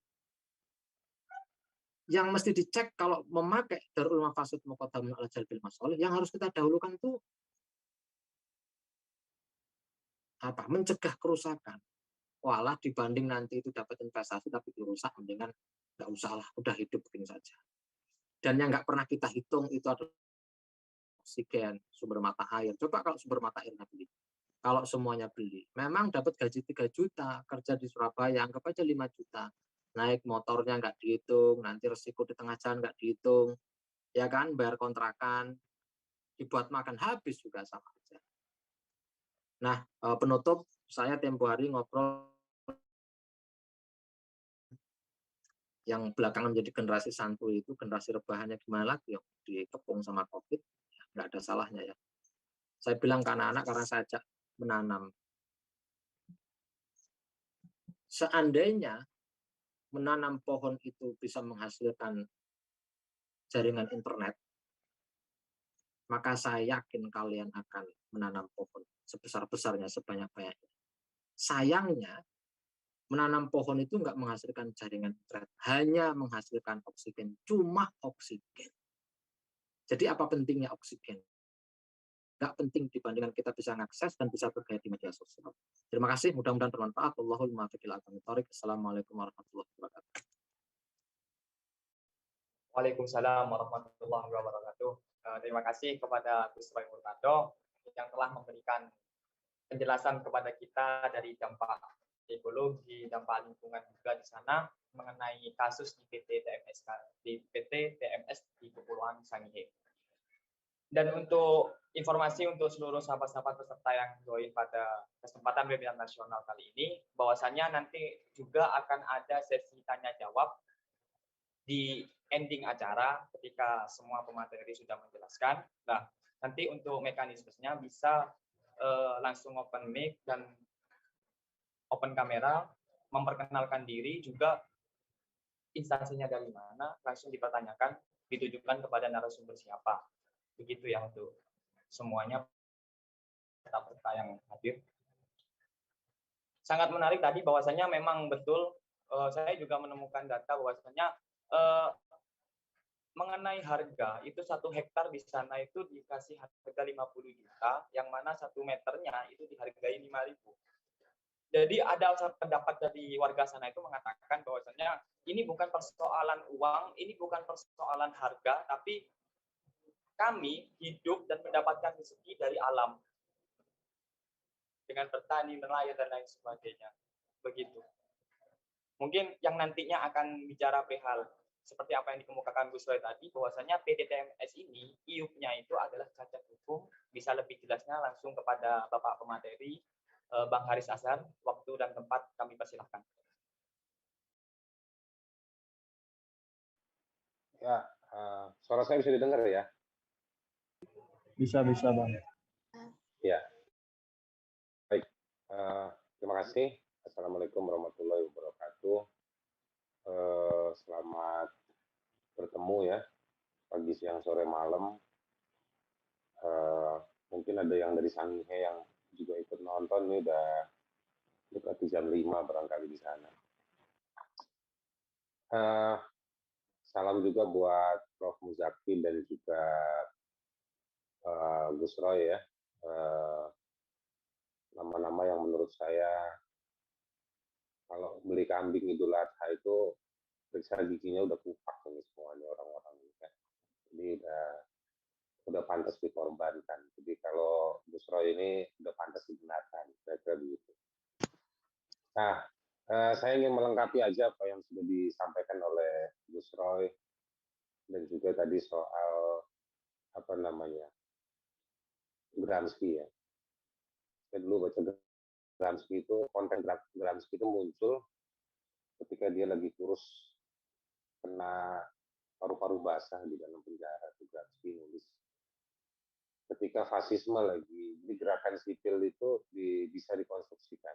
Yang mesti dicek kalau memakai darul mafasid muqaddamun ala jalbil masolih, yang harus kita dahulukan itu apa? Mencegah kerusakan. Walah dibanding nanti itu dapat investasi tapi dirusak, mendingan nggak usah lah, udah hidup begini saja. Dan yang nggak pernah kita hitung itu adalah oksigen, sumber mata air. Coba kalau sumber mata airnya beli. Kalau semuanya beli, memang dapat gaji 3 juta, kerja di Surabaya, anggap aja 5 juta. Naik motornya nggak dihitung, nanti resiko di tengah jalan nggak dihitung, ya kan, bayar kontrakan, dibuat makan habis juga sama aja. Nah, penutup, saya tempo hari ngobrol yang belakangan menjadi generasi santuy itu, generasi rebahannya gimana lagi, dikepung sama COVID, nggak ada salahnya ya. Saya bilang ke anak-anak karena saya ajak menanam. Seandainya menanam pohon itu bisa menghasilkan jaringan internet, maka saya yakin kalian akan menanam pohon sebesar-besarnya, sebanyak-banyaknya. Sayangnya, menanam pohon itu nggak menghasilkan jaringan internet, hanya menghasilkan oksigen, cuma oksigen. Jadi apa pentingnya oksigen? Nggak penting dibandingkan kita bisa mengakses dan bisa bergaya di media sosial. Terima kasih, mudah-mudahan bermanfaat. Wallahul muwaffiq ila aqwamit thoriq. Assalamualaikum warahmatullahi wabarakatuh. Waalaikumsalam warahmatullahi wabarakatuh. Terima kasih kepada Gus Roy Murtado yang telah memberikan penjelasan kepada kita dari dampak ekologi, dampak lingkungan juga di sana mengenai kasus di PT TMS di Kepulauan Sangihe. Dan untuk informasi untuk seluruh sahabat-sahabat peserta yang join pada kesempatan webinar nasional kali ini, bahwasanya nanti juga akan ada sesi tanya jawab di ending acara ketika semua pemateri sudah menjelaskan. Nah, nanti untuk mekanismenya bisa langsung open mic dan open kamera, memperkenalkan diri, juga instansinya dari mana, langsung dipertanyakan, ditujukan kepada narasumber siapa. Begitu ya untuk semuanya peserta yang hadir. Sangat menarik tadi bahwasanya memang betul, saya juga menemukan data bahwasanya mengenai harga, itu 1 hektar di sana itu dikasih harga 50 juta, yang mana 1 meternya itu dihargai 5.000. Jadi ada pendapat dari warga sana itu mengatakan bahwasanya ini bukan persoalan uang, ini bukan persoalan harga, tapi kami hidup dan mendapatkan rezeki dari alam. Dengan bertani, nelayan, dan lain sebagainya. Begitu. Mungkin yang nantinya akan bicara perihal seperti apa yang dikemukakan Gus Roy tadi, bahwasanya PT TMS ini, IUP-nya itu adalah cacat hukum. Bisa lebih jelasnya langsung kepada Bapak Pemateri, Bang Haris Azhar. Waktu dan tempat kami persilahkan. Ya, suara saya bisa didengar ya? Bisa Bang. Ya. Baik, terima kasih. Assalamualaikum warahmatullahi wabarakatuh. Selamat bertemu ya, pagi, siang, sore, malam Mungkin ada yang dari Sangihe yang juga ikut nonton nih, udah dekat jam 5 barangkali di sana. Salam juga buat Prof. Muzaki dan juga Gus Roy ya. Nama-nama yang menurut saya kalau beli kambing Idul Adha itu periksa giginya udah kupak ini semuanya orang-orang ini kan. Jadi udah pantas dikorbankan. Jadi kalau Gus Roy ini udah pantas dibenarkan, kira-kira begitu. Nah, saya ingin melengkapi aja apa yang sudah disampaikan oleh Gus Roy dan juga tadi soal apa namanya Gramsci ya. Saya dulu baca Gramsci itu, konten Gramsci itu muncul ketika dia lagi kurus kena paru-paru basah di dalam penjara. Itu Gramsci nulis. Ketika fasisme lagi, di gerakan sipil itu bisa dikonstruksikan,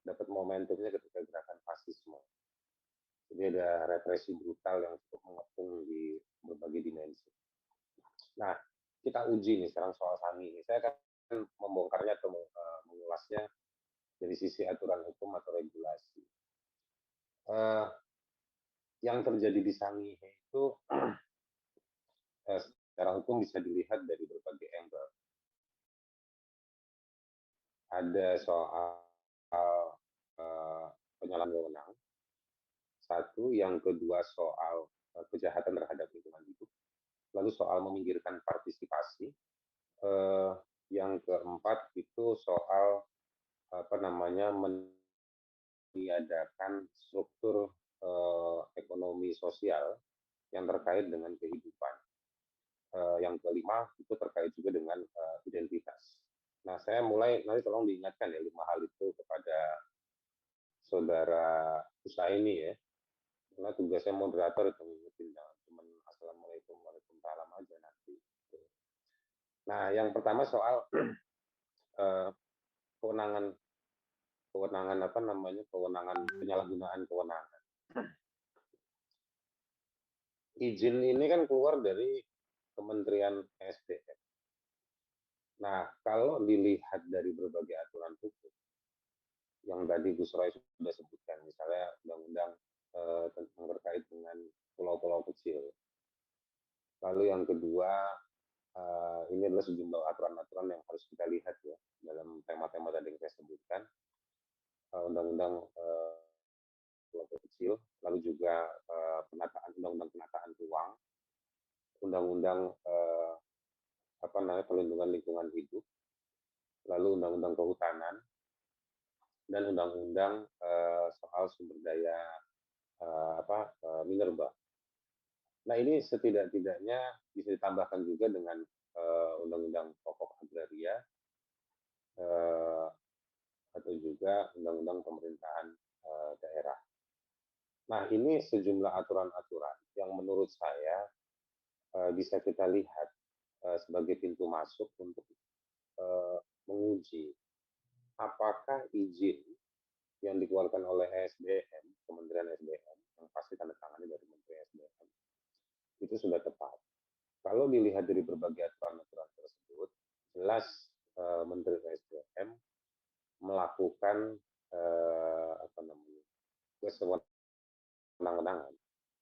dapat momentumnya ketika gerakan fasisme. Jadi ada represi brutal yang cukup mengepung di berbagai dimensi. Nah, kita uji nih sekarang soal Sangihe. Saya akan membongkarnya atau mengulasnya dari sisi aturan hukum atau regulasi. Yang terjadi di Sangihe itu secara hukum bisa dilihat dari berbagai angle. Ada soal penyalahgunaan wewenang, satu, yang kedua soal kejahatan terhadap lingkungan hidup, lalu soal meminggirkan partisipasi, yang keempat itu soal apa namanya meniadakan struktur ekonomi sosial yang terkait dengan kehidupan. Yang kelima itu terkait juga dengan identitas. Nah, saya mulai, nanti tolong diingatkan ya 5 hal itu kepada saudara Husaini ya, karena tugasnya moderator itu ngingetin, jangan cuma assalamualaikum waalaikumsalam aja nanti. Nah, yang pertama soal kewenangan apa namanya, kewenangan penyalahgunaan kewenangan. Izin ini kan keluar dari Kementerian SDM. Nah, kalau dilihat dari berbagai aturan hukum yang tadi Gus Roy sudah sebutkan, misalnya undang-undang tentang terkait dengan pulau-pulau kecil. Lalu yang kedua, ini adalah sejumlah aturan-aturan yang harus kita lihat ya dalam tema-tema tadi yang saya sebutkan. Undang-undang pulau kecil, lalu juga penataan undang-undang penataan ruang, undang-undang apa namanya perlindungan lingkungan hidup, lalu undang-undang kehutanan, dan undang-undang soal sumber daya minerba. Nah, ini setidak-tidaknya bisa ditambahkan juga dengan undang-undang pokok agraria atau juga undang-undang pemerintahan daerah. Nah, ini sejumlah aturan-aturan yang menurut saya bisa kita lihat sebagai pintu masuk untuk menguji apakah izin yang dikeluarkan oleh SDM, Kementerian SDM, yang pasti tanda tangannya dari Menteri SDM, itu sudah tepat. Kalau dilihat dari berbagai aturan-aturan tersebut, jelas Menteri SDM melakukan apa namanya kewenangan.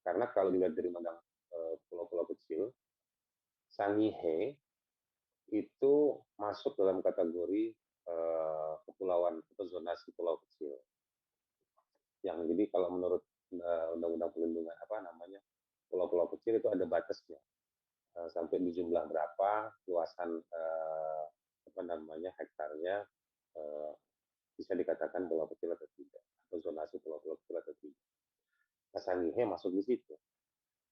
Karena kalau dilihat dari mandang pulau-pulau kecil, Sangihe itu masuk dalam kategori kepulauan atau zonasi pulau kecil. Yang jadi kalau menurut undang-undang perlindungan apa namanya pulau-pulau kecil itu ada batasnya sampai di jumlah berapa luasan apa namanya hektarnya bisa dikatakan pulau kecil atau tidak, atau zonasi pulau-pulau kecil atau tidak. Nah, Sangihe masuk di situ.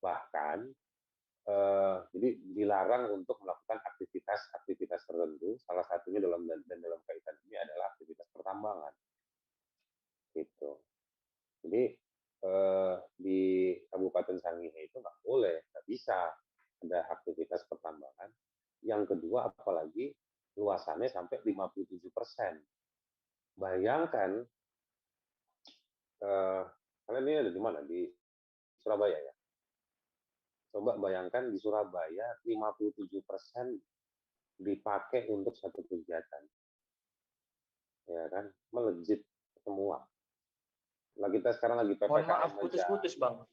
Bahkan jadi dilarang untuk melakukan aktivitas tertentu. Salah satunya dalam kaitan ini adalah aktivitas pertambangan. Gitu. Jadi di Kabupaten Sangihe itu nggak boleh, nggak bisa ada aktivitas pertambangan. Yang kedua, apalagi luasannya sampai 57%. Bayangkan, kalian ini ada di mana? Di Surabaya ya? Coba bayangkan di Surabaya 57% dipakai untuk satu kegiatan, ya kan, melejit semua. Nah, kita sekarang lagi Mohon PPKM maaf, aja. putus-putus Bang.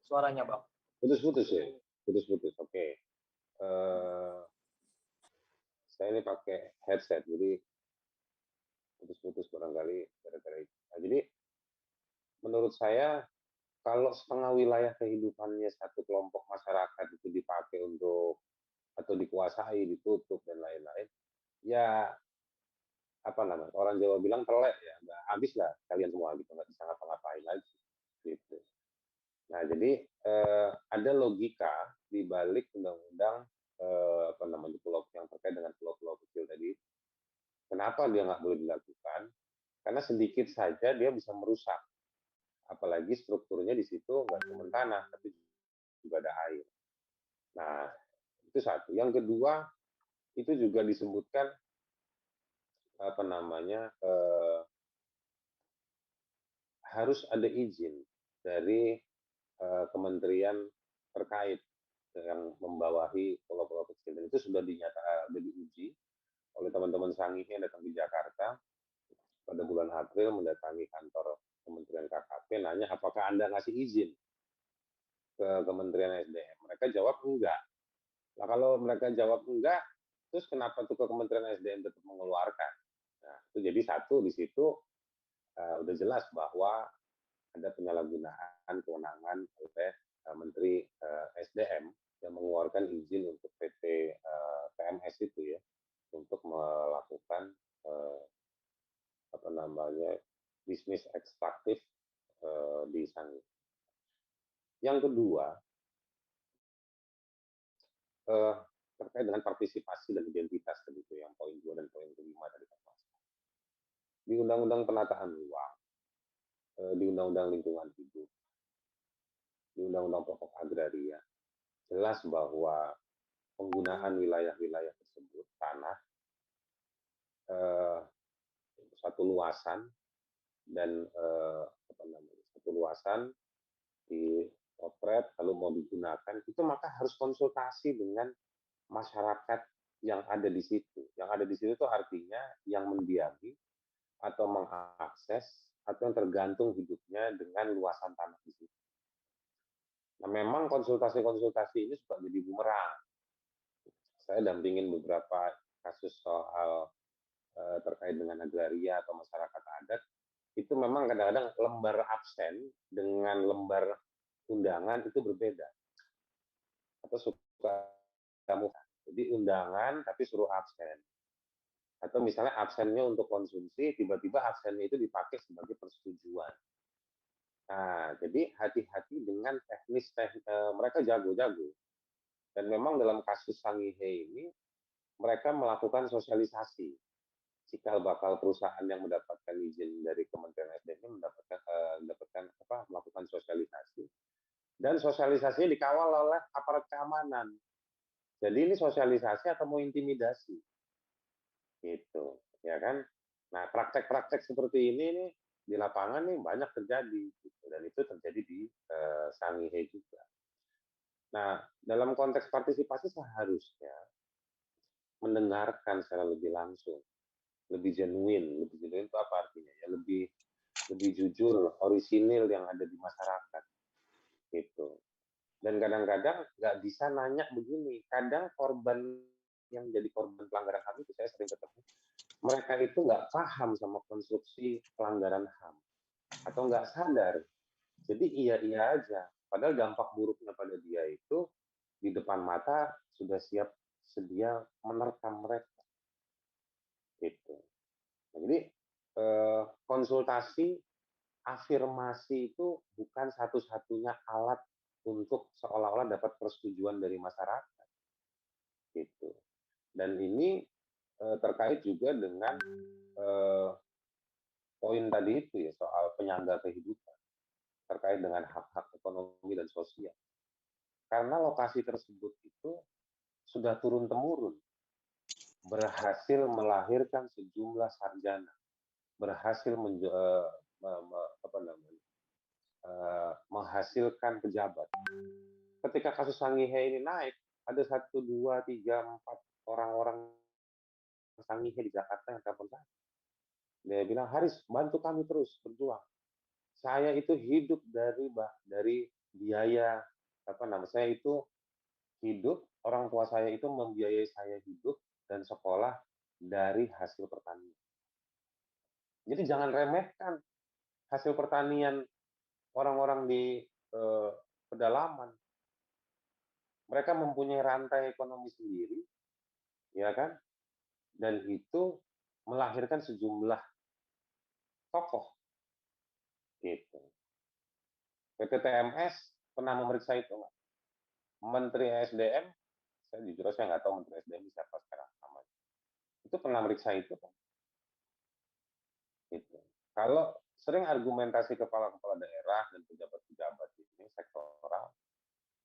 Suaranya Bang. Putus-putus ya? Putus-putus, oke. Saya ini pakai headset, jadi putus-putus barangkali gara-gara itu. Nah, jadi menurut saya kalau setengah wilayah kehidupannya satu kelompok masyarakat itu dipakai untuk atau dikuasai, ditutup dan lain-lain, ya apa namanya? Orang Jawa bilang telek ya, nggak habis lah kalian semua gitu, nggak bisa ngapa-ngapain lagi gitu. Nah, jadi ada logika di balik undang-undang apa namanya pulau yang terkait dengan pulau-pulau kecil tadi. Kenapa dia nggak boleh dilakukan? Karena sedikit saja dia bisa merusak. Apalagi strukturnya di situ nggak cuma tanah, tapi juga ada air. Nah, itu satu. Yang kedua, itu juga disebutkan apa namanya harus ada izin dari kementerian terkait yang membawahi pulau-pulau kecil, dan itu sudah diuji oleh teman-teman Sangihe yang datang di Jakarta pada bulan April, mendatangi kantor Kementerian KKP, nanya apakah Anda ngasih izin ke Kementerian SDM. Mereka jawab enggak. Nah, kalau mereka jawab enggak, terus kenapa tuh ke Kementerian SDM tetap mengeluarkan? Nah, itu jadi satu di situ udah jelas bahwa ada penyalahgunaan kewenangan oleh Menteri SDM yang mengeluarkan izin untuk PT TMS itu ya, untuk melakukan apa namanya bisnis ekstraktif di sana. Yang kedua terkait dengan partisipasi dan identitas tadi itu yang poin 2 dan poin kelima tadi kan Mas. Di Undang-Undang Penataan Ruang, di Undang-Undang Lingkungan Hidup, di Undang-Undang Pokok Agraria, jelas bahwa penggunaan wilayah-wilayah tersebut tanah satu luasan dan apa namanya satu luasan dipotret lalu mau digunakan itu maka harus konsultasi dengan masyarakat yang ada di situ. Yang ada di situ itu artinya yang mendiami atau mengakses atau yang tergantung hidupnya dengan luasan tanah di situ. Nah, memang konsultasi-konsultasi ini suka jadi bumerang. Saya dampingin beberapa kasus soal terkait dengan agraria atau masyarakat adat, itu memang kadang-kadang lembar absen dengan lembar undangan itu berbeda. Atau suka kamu, jadi undangan tapi suruh absen. Atau misalnya absennya untuk konsumsi, tiba-tiba absennya itu dipakai sebagai persetujuan. Nah, jadi hati-hati dengan mereka jago-jago. Dan memang dalam kasus Sangihe ini, mereka melakukan sosialisasi. Cikal bakal perusahaan yang mendapatkan izin dari Kementerian SDM melakukan sosialisasi. Dan sosialisasinya dikawal oleh aparat keamanan. Jadi ini sosialisasi atau mau intimidasi? Gitu, ya kan? Nah, praktek-praktek seperti ini nih di lapangan nih banyak terjadi, gitu. Dan itu terjadi di Sangihe juga. Nah, dalam konteks partisipasi seharusnya mendengarkan secara lebih langsung, lebih genuine. Lebih genuine itu apa artinya? Ya lebih jujur, orisinil yang ada di masyarakat, gitu. Dan kadang-kadang nggak bisa nanya begini. Kadang korban yang jadi korban pelanggaran HAM itu saya sering ketemu, mereka itu nggak paham sama konstruksi pelanggaran HAM atau nggak sadar. Jadi iya-iya aja. Padahal dampak buruknya pada dia itu di depan mata sudah siap sedia menerkam mereka. Gitu. Nah, jadi konsultasi, afirmasi itu bukan satu-satunya alat untuk seolah-olah dapat persetujuan dari masyarakat. Gitu. Dan ini terkait juga dengan poin tadi itu ya soal penyangga kehidupan terkait dengan hak-hak ekonomi dan sosial. Karena lokasi tersebut itu sudah turun-temurun berhasil melahirkan sejumlah sarjana, berhasil menghasilkan pejabat. Ketika kasus Sangihe ini naik, ada 1, 2, 3, 4 orang-orang Sangihe di Jakarta yang telepon saya. Dia bilang, Haris, bantu kami terus berjuang. Saya itu hidup dari biaya saya itu hidup, orang tua saya itu membiayai saya hidup dan sekolah dari hasil pertanian. Jadi jangan remehkan hasil pertanian orang-orang di pedalaman. Mereka mempunyai rantai ekonomi sendiri, ya kan? Dan itu melahirkan sejumlah tokoh, gitu. PT TMS pernah memeriksa itu nggak? Menteri SDM, saya nggak tahu Menteri SDM siapa sekarang namanya. Itu pernah meriksa itu kan? Gitu. Kalau sering argumentasi kepala-kepala daerah dan pejabat-pejabat ini sektoral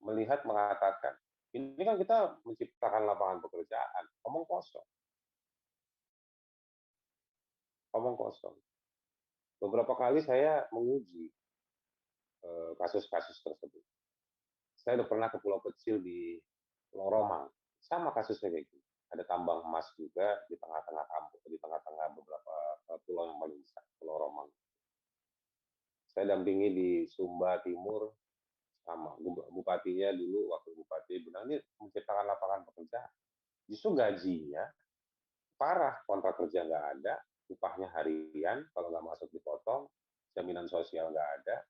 mengatakan, ini kan kita menciptakan lapangan pekerjaan, omong kosong. Beberapa kali saya menguji kasus-kasus tersebut. Saya udah pernah ke pulau kecil di Pulau Romang, sama kasusnya kayak gitu. Ada tambang emas juga di tengah-tengah kampung, di tengah-tengah beberapa pulau yang paling besar, Pulau Romang. Saya dampingi di Sumba Timur, sama bupatinya dulu, wakil bupati bilang ini menciptakan lapangan pekerjaan. Justru gajinya parah, kontrak kerja nggak ada, upahnya harian, kalau nggak masuk dipotong, jaminan sosial nggak ada,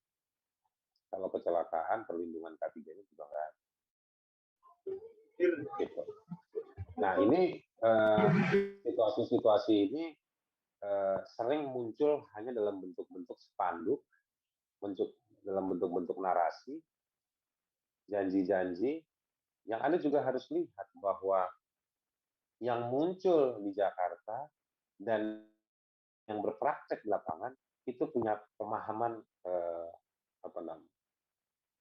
kalau kecelakaan perlindungan K3-nya juga nggak ada. Gitu. Nah ini situasi-situasi ini sering muncul hanya dalam bentuk-bentuk spanduk, dalam bentuk-bentuk narasi, janji-janji, yang Anda juga harus lihat bahwa yang muncul di Jakarta dan yang berpraktek di lapangan itu punya pemahaman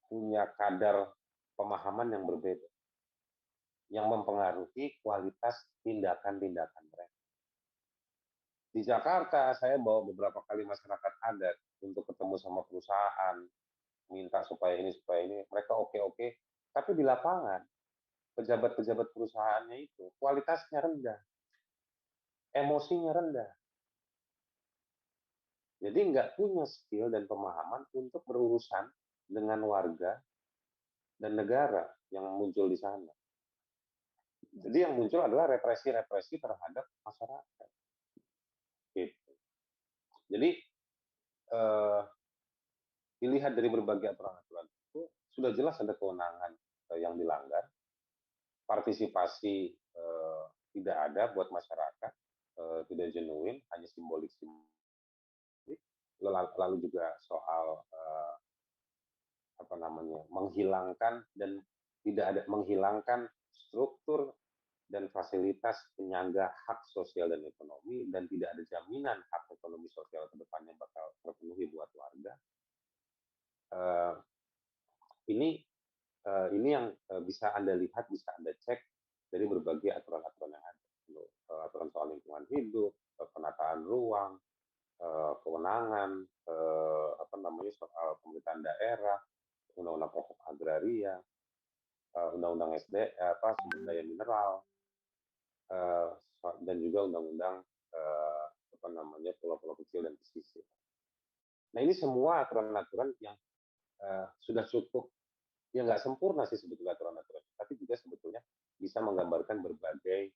punya kadar pemahaman yang berbeda, yang mempengaruhi kualitas tindakan-tindakan mereka. Di Jakarta, saya bawa beberapa kali masyarakat adat untuk ketemu sama perusahaan, minta supaya ini, mereka oke-oke, tapi di lapangan, pejabat-pejabat perusahaannya itu kualitasnya rendah, emosinya rendah. Jadi nggak punya skill dan pemahaman untuk berurusan dengan warga dan negara yang muncul di sana. Jadi yang muncul adalah represi-represi terhadap masyarakat. Gitu. Jadi dilihat dari berbagai aturan-aturan itu sudah jelas ada kewenangan yang dilanggar, partisipasi tidak ada buat masyarakat, tidak genuine, hanya simbolik. Lalu juga soal menghilangkan dan menghilangkan struktur dan fasilitas penyangga hak sosial dan ekonomi, dan tidak ada jaminan hak ekonomi sosial ke depannya bakal terpenuhi buat warga. Ini yang bisa Anda lihat, bisa Anda cek dari berbagai aturan-aturan yang ada. Aturan soal lingkungan hidup, penataan ruang, kewenangan, soal pemerintahan daerah, undang-undang pokok agraria, undang-undang sumber daya mineral, dan juga undang-undang pulau-pulau kecil dan pesisir. Nah ini semua aturan-aturan yang sudah cukup, ya nggak sempurna sih sebetulnya aturan-aturan, tapi juga sebetulnya bisa menggambarkan berbagai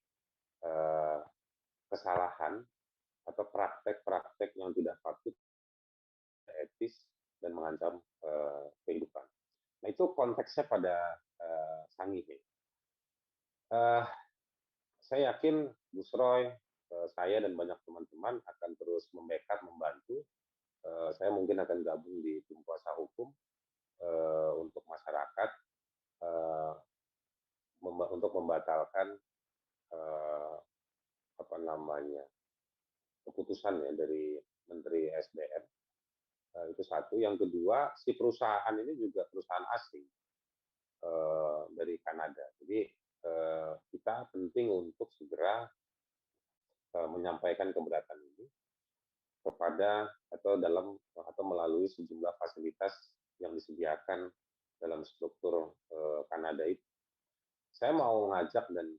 kesalahan atau praktek-praktek yang tidak patut, etis, dan mengancam kehidupan. Nah itu konteksnya pada Sangihe. Saya yakin Gus Roy, saya dan banyak teman-teman akan terus membackup, membantu. Saya mungkin akan gabung di tim kuasa hukum untuk masyarakat untuk membatalkan keputusan ya dari Menteri SDM. Itu satu. Yang kedua, si perusahaan ini juga perusahaan asing dari Kanada. Jadi kita penting untuk segera menyampaikan keberatan ini kepada atau melalui sejumlah fasilitas yang disediakan dalam struktur Kanada itu. Saya mau ngajak dan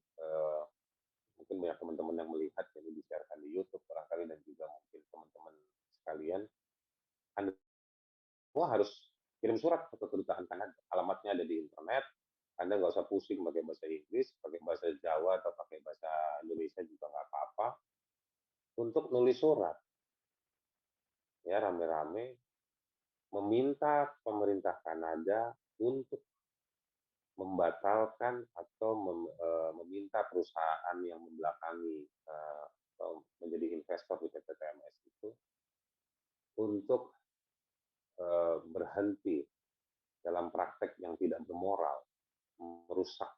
mungkin banyak teman-teman yang melihat, jadi di-share-kan di YouTube barangkali, dan juga mungkin teman-teman sekalian, Anda semua harus kirim surat ke kedutaan Kanada. Alamatnya ada di internet. Anda nggak usah pusing pakai bahasa Inggris, pakai bahasa Jawa, atau pakai bahasa Indonesia juga nggak apa-apa. Untuk nulis surat, ya rame-rame, meminta pemerintah Kanada untuk membatalkan atau meminta perusahaan yang membelakangi atau menjadi investor di PT TMS itu untuk berhenti dalam praktek yang tidak bermoral, merusak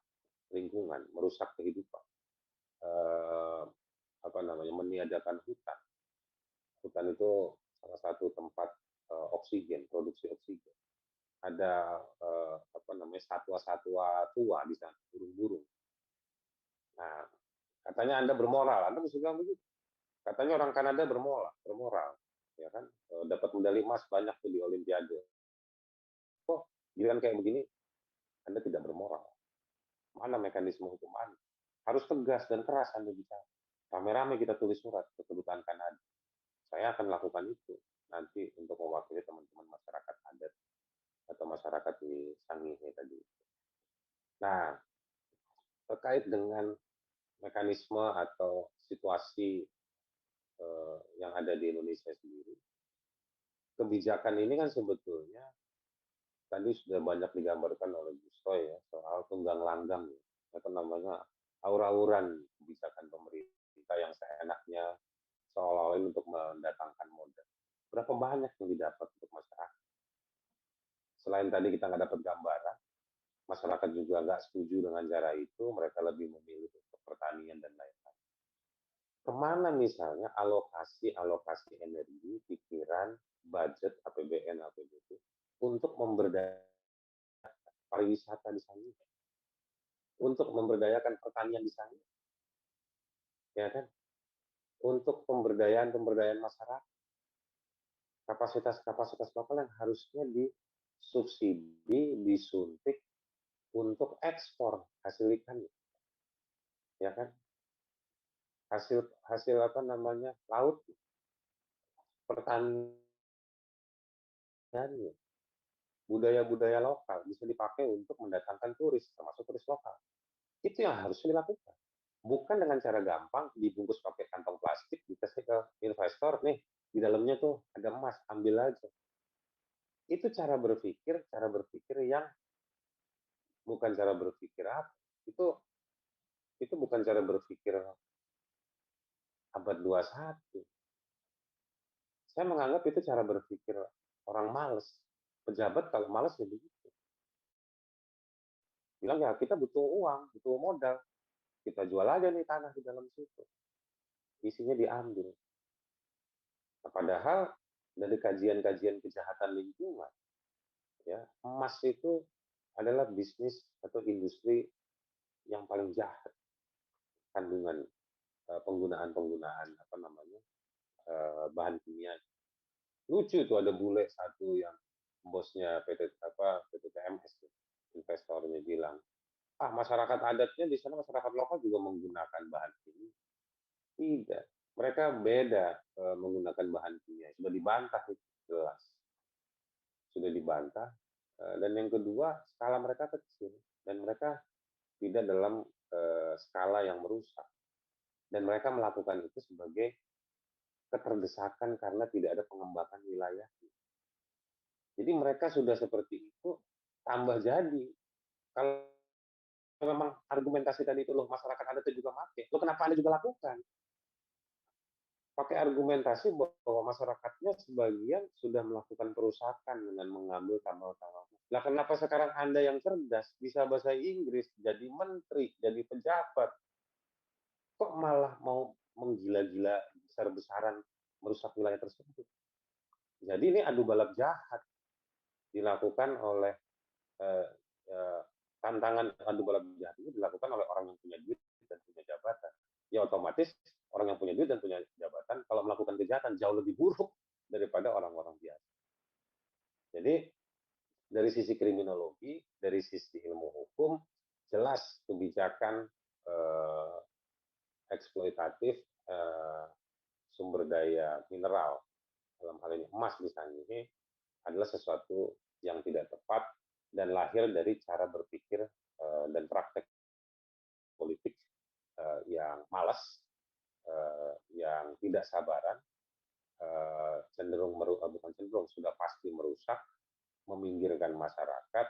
lingkungan, merusak kehidupan, meniadakan hutan. Hutan itu salah satu tempat oksigen, produksi oksigen. Ada satwa-satwa tua di sana, burung-burung. Nah, katanya Anda bermoral, Anda mesti bilang begitu. Katanya orang Kanada bermoral, ya kan? Dapat medali emas banyak tuh di Olimpiade. Kok giliran kayak begini Anda tidak bermoral? Mana mekanisme hukum Anda? Harus tegas dan keras Anda bicara. Rame-rame kita tulis surat ke kedutaan Kanada. Saya akan lakukan itu nanti untuk mewakili teman-teman masyarakat adat atau masyarakat di Sangihe tadi. Nah, terkait dengan mekanisme atau situasi yang ada di Indonesia sendiri, kebijakan ini kan sebetulnya tadi sudah banyak digambarkan oleh Gusto ya, soal tunggang langgang, atau namanya aura-auran kebijakan pemerintah yang seenaknya seolah-olah untuk mendatangkan modal. Berapa banyak yang didapat untuk masyarakat? Selain tadi kita nggak dapat gambaran, masyarakat juga nggak setuju dengan cara itu, mereka lebih memilih untuk pertanian dan lain-lain. Kemana misalnya alokasi energi, pikiran, budget, APBN, APBD untuk memberdayakan pariwisata di sana, untuk memberdayakan pertanian di sana, ya kan? Untuk pemberdayaan masyarakat, kapasitas lokal yang harusnya disubsidi, disuntik untuk ekspor hasil ikan, ya kan? Hasil laut, pertanian, budaya-budaya lokal bisa dipakai untuk mendatangkan turis, termasuk turis lokal. Itu yang harus dilakukan. Bukan dengan cara gampang dibungkus pakai kantong plastik, dikasih ke investor, nih di dalamnya tuh ada emas, ambil aja. Itu cara berpikir yang bukan cara berpikir apa? Itu bukan cara berpikir abad 21. Saya menganggap itu cara berpikir orang males. Pejabat kalau males ya begitu. Bilang ya kita butuh uang, butuh modal. Kita jual aja nih tanah di dalam situ. Isinya diambil. Nah, padahal dari kajian-kajian kejahatan lingkungan, ya, emas itu adalah bisnis atau industri yang paling jahat kandungan penggunaan bahan kimia. Lucu tuh ada bule satu yang bosnya PT TMS, investornya bilang, masyarakat adatnya di sana, masyarakat lokal juga menggunakan bahan kimia. Tidak, mereka beda menggunakan bahan kimia. Sudah dibantah itu jelas, sudah dibantah. Dan yang kedua, skala mereka kecil dan mereka tidak dalam skala yang merusak. Dan mereka melakukan itu sebagai keterdesakan karena tidak ada pengembangan wilayah. Jadi mereka sudah seperti itu, tambah jadi. Kalau memang argumentasi tadi itu loh, masyarakat Anda itu juga pakai, loh kenapa Anda juga lakukan? Pakai argumentasi bahwa masyarakatnya sebagian sudah melakukan perusakan dengan mengambil tambang-tambang. Lah kenapa sekarang Anda yang cerdas, bisa bahasa Inggris, jadi menteri, jadi pejabat, kok malah mau menggila-gila besar-besaran merusak wilayah tersebut? Jadi ini adu balap jahat dilakukan oleh tantangan adu balap jahat ini dilakukan oleh orang yang punya duit dan punya jabatan. Ya otomatis orang yang punya duit dan punya jabatan kalau melakukan kejahatan jauh lebih buruk daripada orang-orang biasa. Jadi dari sisi kriminologi, dari sisi ilmu hukum, jelas kebijakan eksploitatif sumber daya mineral, dalam hal ini emas di Sangihe, adalah sesuatu yang tidak tepat dan lahir dari cara berpikir dan praktek politik yang malas, yang tidak sabaran, bukan cenderung, sudah pasti merusak, meminggirkan masyarakat,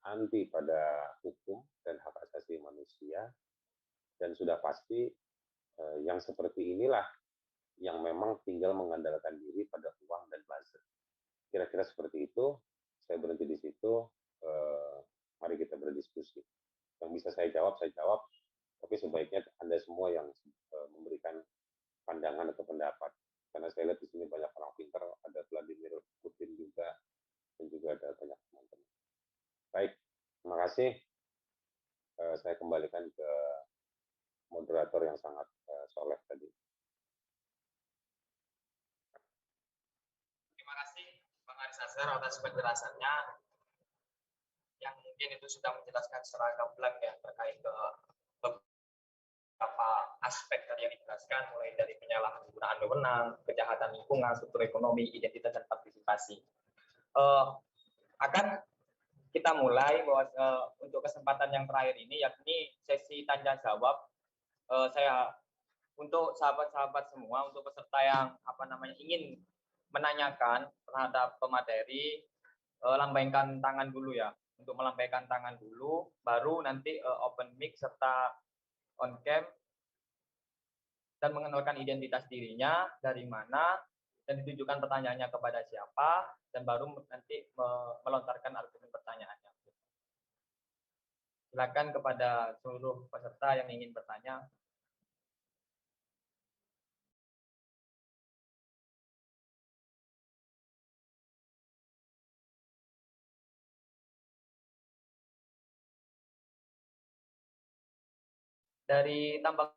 anti pada hukum dan hak asasi manusia, dan sudah pasti yang seperti inilah yang memang tinggal mengandalkan diri pada uang dan buzzer. Kira-kira seperti itu. Saya berhenti di situ. Mari kita berdiskusi. Yang bisa saya jawab, tapi sebaiknya Anda semua yang memberikan pandangan atau pendapat. Karena saya lihat di sini banyak orang pintar, ada Vladimir Putin juga, dan juga ada banyak teman-teman. Baik, terima kasih. Saya kembalikan ke moderator yang sangat soleh tadi. Terima kasih Bang Haris Azhar atas penjelasannya, yang mungkin itu sudah menjelaskan secara gamblang ya terkait ke beberapa aspek tadi yang dijelaskan, mulai dari penyalahgunaan wewenang, kejahatan lingkungan, struktur ekonomi, identitas dan partisipasi. Akan kita mulai bahwa untuk kesempatan yang terakhir ini, yakni sesi tanya jawab. Saya untuk sahabat-sahabat semua, untuk peserta yang ingin menanyakan terhadap pemateri, lambaikan tangan dulu ya. Untuk melambaikan tangan dulu, baru nanti open mic serta on cam, dan mengenalkan identitas dirinya, dari mana, dan ditujukan pertanyaannya kepada siapa, dan baru nanti melontarkan argumen pertanyaannya. Silakan kepada seluruh peserta yang ingin bertanya. Dari tambang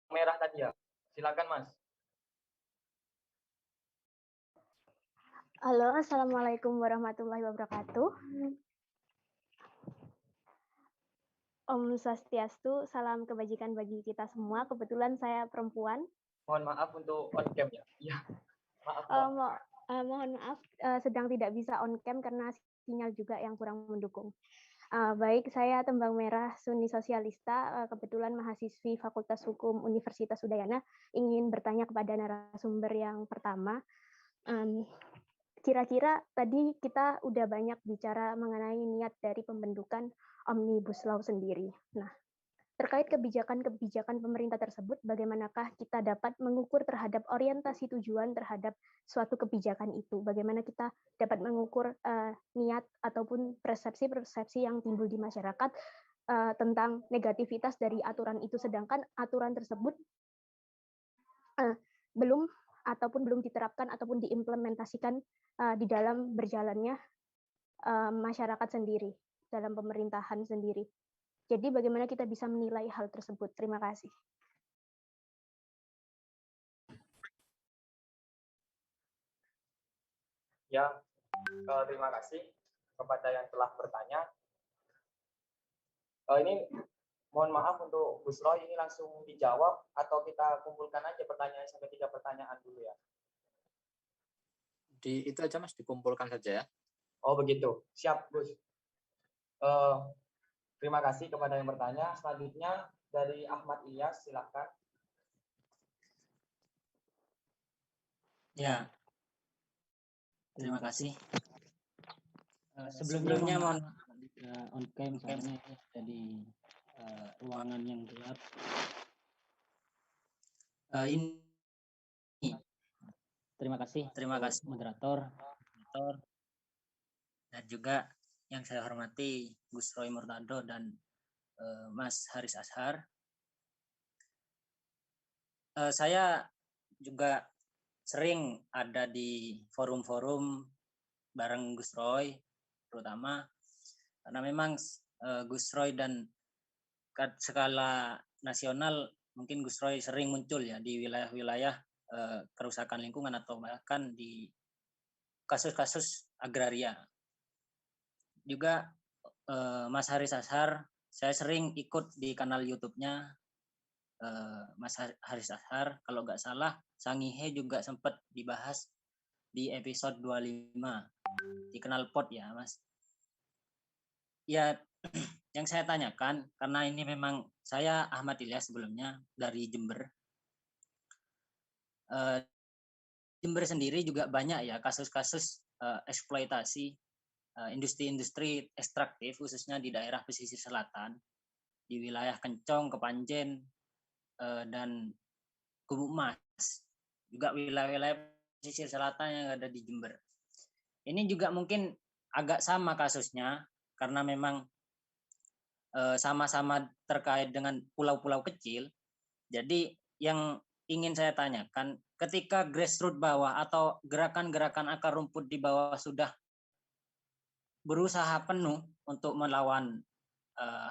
merah tadi ya, silakan Mas. Halo, Assalamualaikum warahmatullahi wabarakatuh. Om Swastiastu, salam kebajikan bagi kita semua. Kebetulan saya perempuan. Mohon maaf untuk on cam ya. Ya, maaf. Mohon maaf, sedang tidak bisa on cam karena sinyal juga yang kurang mendukung. Baik, saya Tembang Merah Suni Sosialista, kebetulan mahasiswi Fakultas Hukum Universitas Udayana, ingin bertanya kepada narasumber yang pertama. Kira-kira tadi kita udah banyak bicara mengenai niat dari pembentukan Omnibus Law sendiri. Nah, terkait kebijakan-kebijakan pemerintah tersebut, bagaimanakah kita dapat mengukur terhadap orientasi tujuan terhadap suatu kebijakan itu? Bagaimana kita dapat mengukur niat ataupun persepsi-persepsi yang timbul di masyarakat tentang negativitas dari aturan itu, sedangkan aturan tersebut belum diterapkan ataupun diimplementasikan di dalam berjalannya masyarakat sendiri, dalam pemerintahan sendiri. Jadi bagaimana kita bisa menilai hal tersebut? Terima kasih. Ya, terima kasih kepada yang telah bertanya. Ini mohon maaf untuk Gus Roy, ini langsung dijawab atau kita kumpulkan aja pertanyaan sampai 3 pertanyaan dulu ya? Itu aja Mas, dikumpulkan saja ya. Oh begitu, siap Gus. Terima kasih kepada yang bertanya. Selanjutnya dari Ahmad Ilyas, silakan. Ya, terima kasih. Sebelumnya mohon on cam soalnya jadi ruangan yang gelap. Ini terima kasih moderator dan juga yang saya hormati Gus Roy Murtado dan Mas Haris Azhar. Saya juga sering ada di forum-forum bareng Gus Roy, terutama karena memang Gus Roy dan skala nasional mungkin Gus Roy sering muncul ya di wilayah-wilayah kerusakan lingkungan atau bahkan di kasus-kasus agraria. Juga Mas Haris Azhar, saya sering ikut di kanal YouTube-nya Mas Haris Ashar, kalau nggak salah Sangihe juga sempat dibahas di episode 25 di Knalpot ya Mas. Ya, yang saya tanyakan, karena ini memang saya Ahmad Ilyas sebelumnya dari Jember. Jember sendiri juga banyak ya kasus-kasus eksploitasi industri-industri ekstraktif khususnya di daerah pesisir selatan, di wilayah Kencong, Kepanjen, dan Gubuk Mas, juga wilayah-wilayah pesisir selatan yang ada di Jember. Ini juga mungkin agak sama kasusnya karena memang sama-sama terkait dengan pulau-pulau kecil. Jadi yang ingin saya tanyakan, ketika grassroots bawah atau gerakan-gerakan akar rumput di bawah sudah berusaha penuh untuk melawan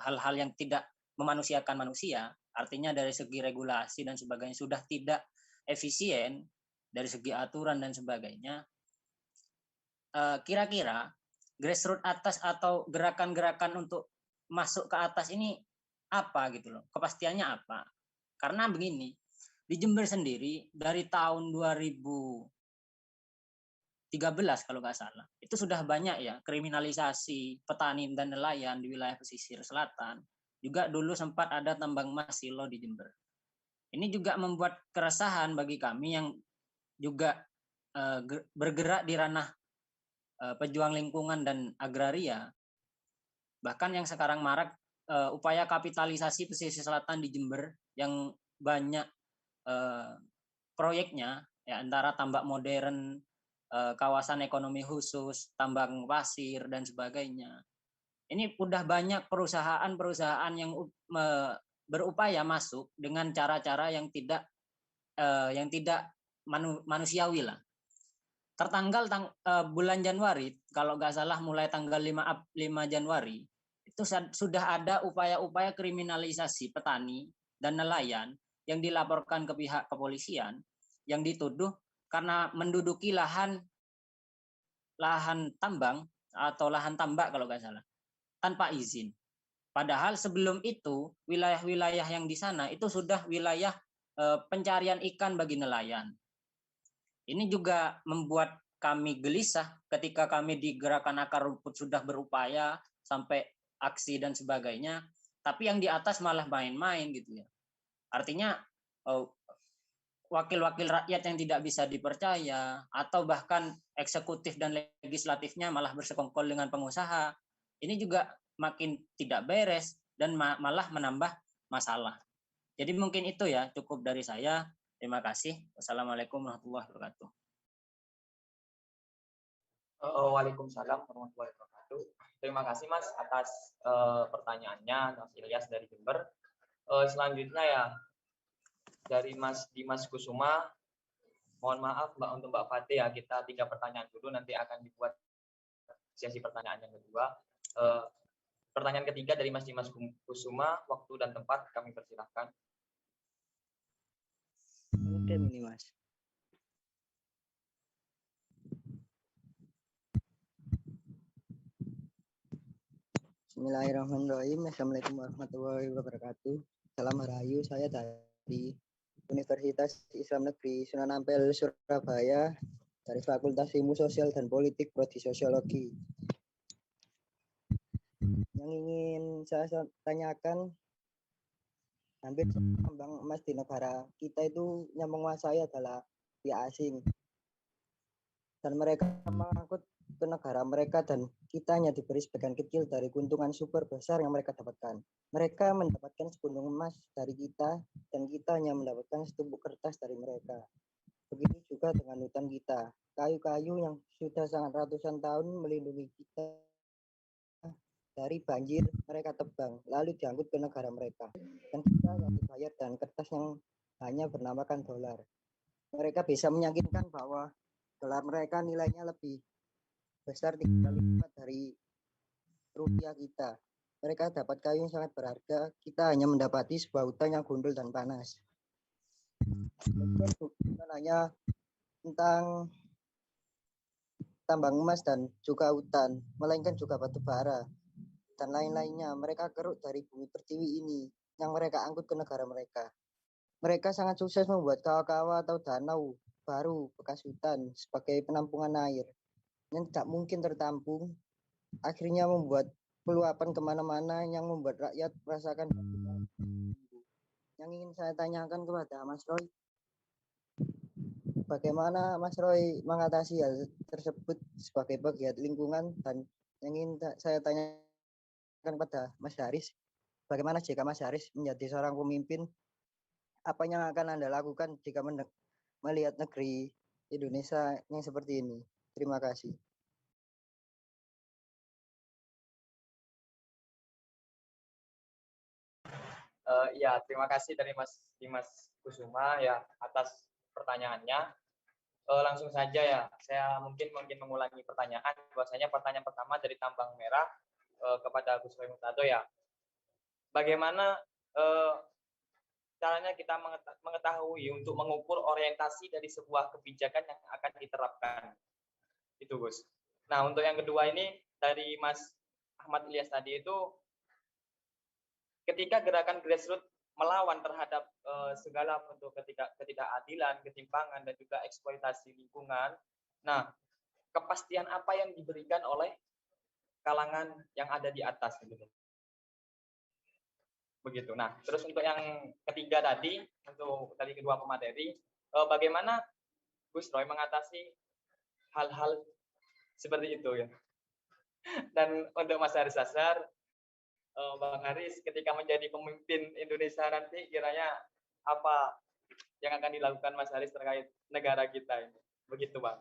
hal-hal yang tidak memanusiakan manusia, artinya dari segi regulasi dan sebagainya sudah tidak efisien, dari segi aturan dan sebagainya, kira-kira grassroots atas atau gerakan-gerakan untuk masuk ke atas ini apa gitu loh, kepastiannya apa? Karena begini, di Jember sendiri dari tahun 2013 kalau nggak salah, itu sudah banyak ya kriminalisasi petani dan nelayan di wilayah pesisir selatan. Juga dulu sempat ada tambang emas silo di Jember. Ini juga membuat keresahan bagi kami yang juga bergerak di ranah pejuang lingkungan dan agraria. Bahkan yang sekarang marak upaya kapitalisasi pesisir selatan di Jember yang banyak proyeknya ya antara tambak modern, kawasan ekonomi khusus, tambang pasir dan sebagainya. Ini udah banyak perusahaan-perusahaan yang berupaya masuk dengan cara-cara yang tidak manusiawi lah. Tertanggal bulan Januari, kalau nggak salah mulai tanggal 5 Januari, itu sudah ada upaya-upaya kriminalisasi petani dan nelayan yang dilaporkan ke pihak kepolisian yang dituduh karena menduduki lahan tambang atau lahan tambak kalau nggak salah tanpa izin. Padahal sebelum itu wilayah-wilayah yang di sana itu sudah wilayah pencarian ikan bagi nelayan. Ini juga membuat kami gelisah ketika kami di Gerakan Akar Rumput sudah berupaya sampai aksi dan sebagainya, tapi yang di atas malah main-main gitu ya. Artinya wakil-wakil rakyat yang tidak bisa dipercaya atau bahkan eksekutif dan legislatifnya malah bersekongkol dengan pengusaha. Ini juga makin tidak beres dan malah menambah masalah. Jadi mungkin itu ya, cukup dari saya. Terima kasih. Wassalamualaikum warahmatullahi wabarakatuh. Waalaikumsalam warahmatullahi wabarakatuh. Terima kasih Mas atas pertanyaannya, Mas Ilyas dari Jember. Selanjutnya ya dari Mas Dimas Kusuma. Mohon maaf untuk Mbak Fatih ya, kita 3 pertanyaan dulu, nanti akan dibuat sesi pertanyaan yang kedua. Pertanyaan ketiga dari Mas Dimas Kusuma, waktu dan tempat kami persilahkan. Oke ini Mas. Bismillahirrahmanirrahim. Assalamualaikum warahmatullahi wabarakatuh. Salam Rahayu, saya dari Universitas Islam Negeri Sunan Ampel, Surabaya, dari Fakultas Ilmu Sosial dan Politik, Prodi Sosiologi. Yang ingin saya tanyakan, hampir tambang emas di negara kita itu yang menguasai adalah pihak asing. Dan mereka mengangkut ke negara mereka dan kita hanya diberi sebagian kecil dari keuntungan super besar yang mereka dapatkan. Mereka mendapatkan segunung emas dari kita dan kita hanya mendapatkan setumpuk kertas dari mereka. Begitu juga dengan hutan kita. Kayu-kayu yang sudah sangat ratusan tahun melindungi kita dari banjir mereka tebang lalu diangkut ke negara mereka dan kita yang dibayar dan kertas yang hanya bernamakan dolar. Mereka bisa meyakinkan bahwa dolar mereka nilainya lebih besar 3 kali lipat dari rupiah kita. Mereka dapat kayu yang sangat berharga, kita hanya mendapati sebuah hutan yang gundul dan panas. Bukan hanya tentang tambang emas dan juga hutan, melainkan juga batu bara dan lain-lainnya. Mereka keruk dari bumi pertiwi ini yang mereka angkut ke negara mereka. mereka sangat sukses membuat kawah-kawah atau danau baru bekas hutan sebagai penampungan air yang tidak mungkin tertampung, akhirnya membuat peluapan kemana-mana yang membuat rakyat merasakan. Yang ingin saya tanyakan kepada Mas Roy, bagaimana Mas Roy mengatasi hal tersebut sebagai pegiat lingkungan, dan yang ingin saya tanyakan kepada Mas Haris, bagaimana jika Mas Haris menjadi seorang pemimpin, apa yang akan Anda lakukan jika melihat negeri Indonesia yang seperti ini? Terima kasih. Ya, terima kasih dari Mas Dimas Kusuma ya atas pertanyaannya. Langsung saja ya, saya mungkin mengulangi pertanyaan. Bahwasanya pertanyaan pertama dari tambang merah kepada Gus Roy Murtado ya. Bagaimana caranya kita mengetahui untuk mengukur orientasi dari sebuah kebijakan yang akan diterapkan? Itu Gus. Nah, untuk yang kedua ini dari Mas Ahmad Ilyas tadi itu, ketika gerakan grassroots melawan terhadap segala bentuk ketidakadilan, ketimpangan, dan juga eksploitasi lingkungan, nah, kepastian apa yang diberikan oleh kalangan yang ada di atas? Begitu. Nah, terus untuk yang ketiga tadi, untuk dari kedua pemateri, bagaimana Gus Roy mengatasi hal-hal seperti itu ya? Dan untuk Mas Haris Azhar, Bang Haris, ketika menjadi pemimpin Indonesia nanti, kiranya apa yang akan dilakukan Mas Haris terkait negara kita ini? Begitu Bang.